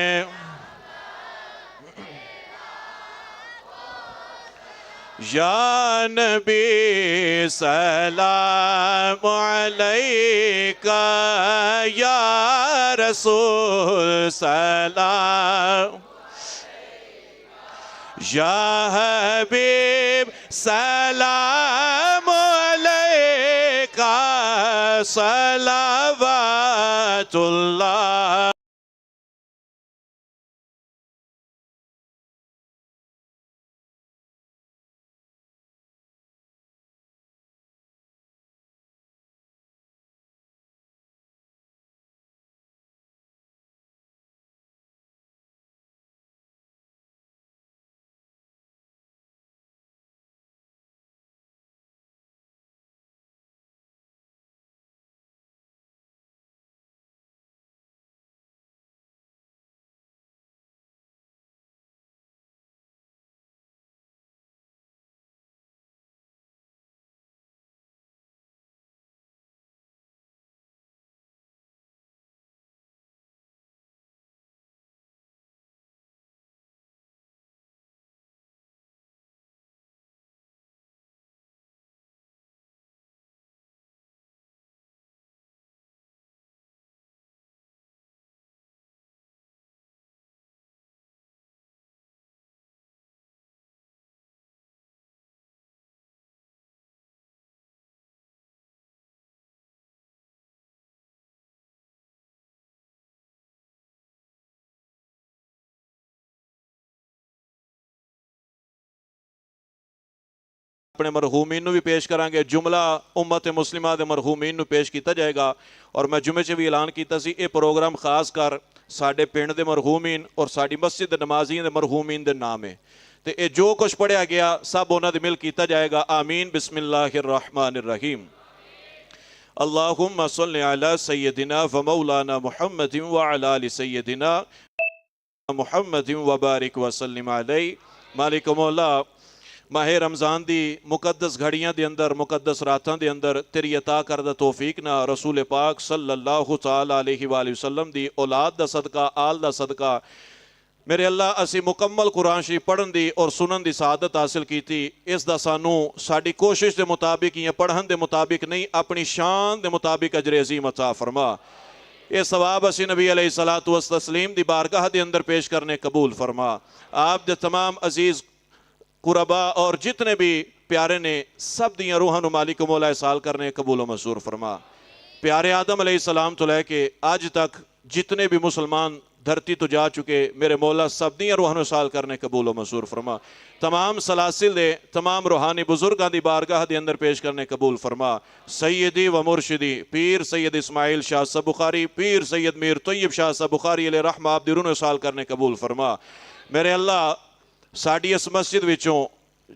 या नबी सलाम अलैका या रसूल सलाम या हबीब सलाम अलैका सलावतुल्लाह। अपने मरहूमीन भी पेश करांगे। जुमला उम्मत मुस्लिमा दे मरहूमीन पेश किया जाएगा। और मैं जुमे च भी ऐलान किया सी ये प्रोग्राम खास कर साडे पिंड दे मरहूमीन और साडी मस्जिद दे नमाजियां दे मरहूमीन दे नाम है। तो ये जो कुछ पढ़िया गया सब उन्हां दे मिल किया जाएगा। आमीन। बिस्मिल्लाहिर रहमानिर रहीम। अल्लाहुम्मा सल्लि अला सय्यदिना व मौलाना मुहम्मदिन व अला आलि सय्यदिना मुहम्मदिन व बारिक व सल्लिम अलैहि। मालिक मौला माह रमज़ान दी मुकद्दस घड़ियां दे अंदर मुकद्दस रातां दे अंदर तेरी अता करदा तौफीक ना रसूल पाक सल्लल्लाहु तआला अलैहि वसल्लम दी औलाद दा सदका आल दा सदका मेरे अल्लाह असी मुकम्मल कुरान शरीफ पढ़न दी और सुनन दी सआदत हासिल की। इस दा सानू साडी कोशिश दे मुताबिक या पढ़न दे मुताबिक नहीं अपनी शान दे मुताबिक अजर अजीम अता फरमा। ये सवाब असी नबी अलैहिस्सलातु वस्सलाम दी बारगाह दे अंदर पेश करने कबूल फरमा। आप दे तमाम अजीज़ कुरबा और जितने भी प्यारे ने सब दियाँ रूहां मालिक मौला साल करने कबूल मंसूर फरमा। प्यारे आदम अलैहिस्सलाम तो लैके आज तक जितने भी मुसलमान धरती तो जा चुके मेरे मौला सब दियाँ रूहां साल करने कबूल मंसूर फरमा। तमाम सलासिल दे तमाम रूहानी बुजुर्गां दी बारगाह दे अंदर पेश करने कबूल फरमा। सैयदी व मुर्शिदी पीर सैयद इस्माइल शाह साहब बुखारी पीर सैयद मीर तैयब शाह साहब बुखारी अलैहि रहमा आप दी रूह साल करने कबूल फरमा। मेरे अल्लाह साड़ी इस मस्जिद विचों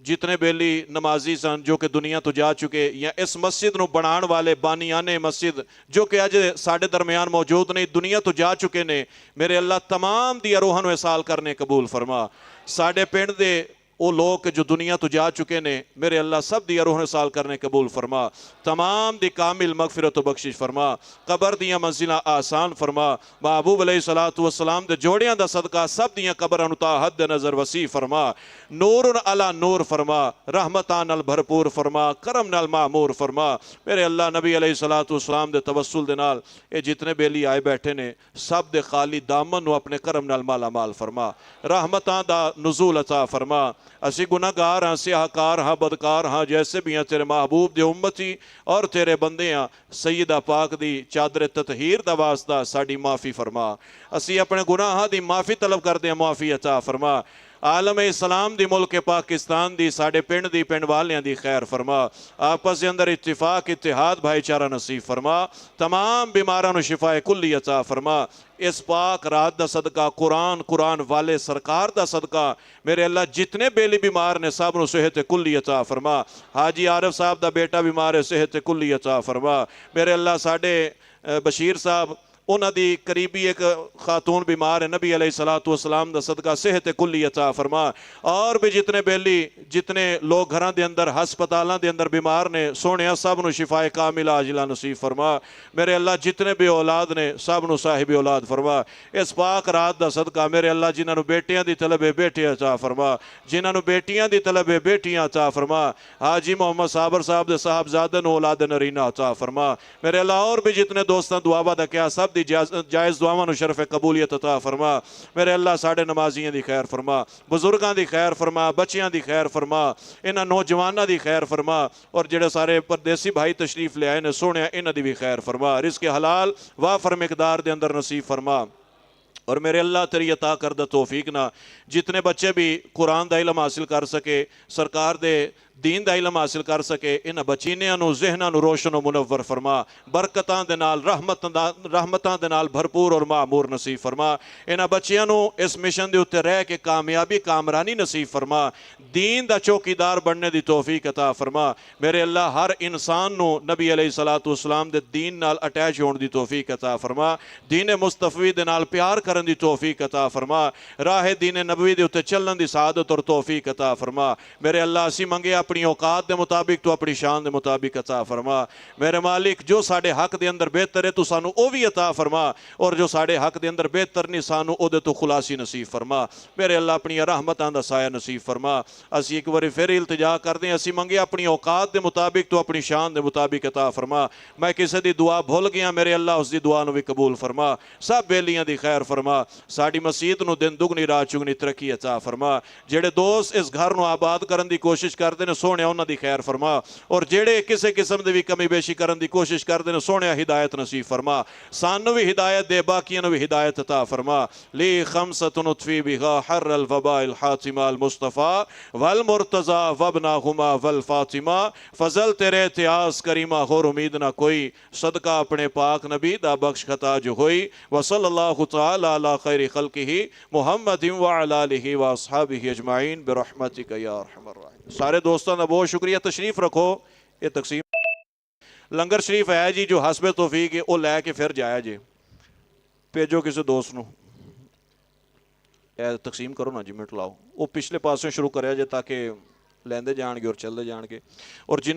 जितने बेली नमाजी सन जो कि दुनिया तो जा चुके या इस मस्जिद नूं बनाण वाले बानियाने मस्जिद जो कि अज साडे दरमियान मौजूद नहीं दुनिया तो जा चुके ने मेरे अल्लाह तमाम दी रूहां नूं इसाल करने कबूल फरमा। साडे पिंड दे وہ لوگ کہ جو دنیا تو جا چکے نے میرے اللہ سب دی روح سال کرنے قبول فرما تمام دی کامل مغفرت و بخشش فرما قبر دیاں منزلہ آسان فرما محبوب علیہ السلام دے جوڑیاں دا صدقہ سب دیاں قبران تا حد نظر وسیع فرما نور علی نور فرما رحمتان البھرپور فرما کرم نال معمور فرما میرے اللہ نبی علیہ السلام دے توسل دے نال اے جتنے بیلی آئے بیٹھے نے سب دے خالی دامن نو اپنے کرم نال مالا مال فرما رحمتان دا نزول عطا فرما اسی گناہگار ہاں سیاہکار ہاں بدکار ہاں جیسے بھی ہیں تیرے محبوب دے امتی اور تیرے بندے ہاں سیدہ پاک دی چادر تطہیر دا واسطہ ساڑی معافی فرما اسی اپنے گناہاں دی معافی طلب کر دیں معافی عطا فرما عالم اسلام دی ملک پاکستان دی ساڑے پنڈ دی پنڈ والیاں دی خیر فرما آپس دے اندر اتفاق اتحاد بھائی چارہ نصیب فرما تمام بیماران و شفاء کلی عطا فرما اس پاک رات دا صدقہ قرآن والے سرکار دا صدقہ میرے اللہ جتنے بیلی بیمار نے سب نو صحت کلی عطا فرما حاجی عارف صاحب دا بیٹا بیمار ہے صحت کلی عطا فرما میرے اللہ ساڑے بشیر صاحب انہاں دی قریبی ایک خاتون بیمار ہے نبی علیہ السلام دا صدقہ صحت کلی عطا فرما اور بھی جتنے بیلی جتنے لوگ گھراں دے اندر ہسپتالاں دے اندر بیمار نے سونے سب نو شفاء کاملہ عاجلہ نصیب فرما میرے اللہ جتنے بھی اولاد نے سب نو صاحب اولاد فرما اس پاک رات دا صدقہ میرے اللہ جنہاں نو بیٹیاں دی طلب بیٹے عطا فرما جنہاں نو بیٹیاں دی طلب بیٹیاں عطا فرما حاجی محمد صابر صاحب دے صاحبزادے نو اولاد نرینہ عطا فرما میرے اللہ اور بھی جتنے دوستاں دعا دا کیا سب دی جائز دعاواں نو شرف قبولیت عطا فرما میرے اللہ ساڑے نمازیاں دی خیر فرما بزرگاں دی خیر فرما بچیاں دی خیر فرما انہاں نوجواناں دی خیر فرما اور جڑے سارے پردیسی بھائی تشریف لے آئے نے سونے انہاں دی بھی خیر فرما رزق حلال وافر مقدار دے اندر نصیب فرما اور میرے اللہ تیری عطا کردہ توفیق نہ جتنے بچے بھی قرآن دا علم حاصل کر سکے سرکار دے دین دا علم حاصل کر سکے انہاں بچینیاں نو ذہناں نو روشن و منور فرما برکتاں دے نال رحمتاں دے نال بھرپور اور معمور نصیب فرما انہاں بچیاں نو اس مشن دے اتے رہ کے کامیابی کامرانی نصیب فرما دین دا چوکیدار بننے دی توفیق عطا فرما میرے اللہ ہر انسان نو نبی علیہ السلام دے دین نال اٹیچ ہون دی توفیق عطا فرما دین مصطفی دے نال پیار کرن دی توفیق عطا فرما راہ دین نبوی دے اتے چلن دی سعادت اور توفیق عطا فرما میرے اللہ اسی منگے اپنی اوقات دے مطابق تو اپنی شان دے مطابق عطا فرما میرے مالک جو ساڑے حق دے اندر بہتر ہے تو سانو او بھی عطا فرما اور جو ساڑے حق دے اندر بہتر نہیں سانو او دے تو خلاصی نصیب فرما میرے اللہ اپنی رحمتاں دا سایہ نصیب فرما اسی ایک باری پھر التجا کر دیں اسی منگے اپنی اوقات دے مطابق تو اپنی شان دے مطابق عطا فرما میں کسی دی دعا بھول گیا میرے اللہ اس دی دعا نو بھی قبول فرما سب بیلیاں دی خیر فرما ساڑی مسجد نو دن دگنی رات چگنی ترقی عطا فرما جڑے دوست اس گھر نو آباد کرن دی کوشش کردے نے سونے انہاں دی خیر فرما اور جڑے کسے قسم دی بھی کمی بیشی کرن دی کوشش کردے نے سونے ہدایت نصیب فرما سانو بھی ہدایت دے باقیاں نو بھی ہدایت عطا فرما لی خمسۃ نطفی بها حر الوباء الحاتمہ المصطفیٰ والمرتضی وابناہما والفاطمہ فضل تیرے اتیاز کریمہ غور امید نہ کوئی صدقہ اپنے پاک نبی دا بخش خطا جو ہوئی وصل اللہ تعالی علی خیر خلقہ محمد وعلی آلہ واصحابہ اجمعین برحمتک یا ارحم الراحمین سارے دوستان دا بہت شکریہ تشریف رکھو یہ تقسیم لنگر شریف ہے جی جو حسب توفیق ہے وہ لے کے پھر جایا جی پیجو کسی دوست نو تقسیم کرو نا جی منٹ لاؤ وہ پچھلے پاسوں شروع کریا جی تاکہ لیندے جان گے اور چلدے جان گے اور جن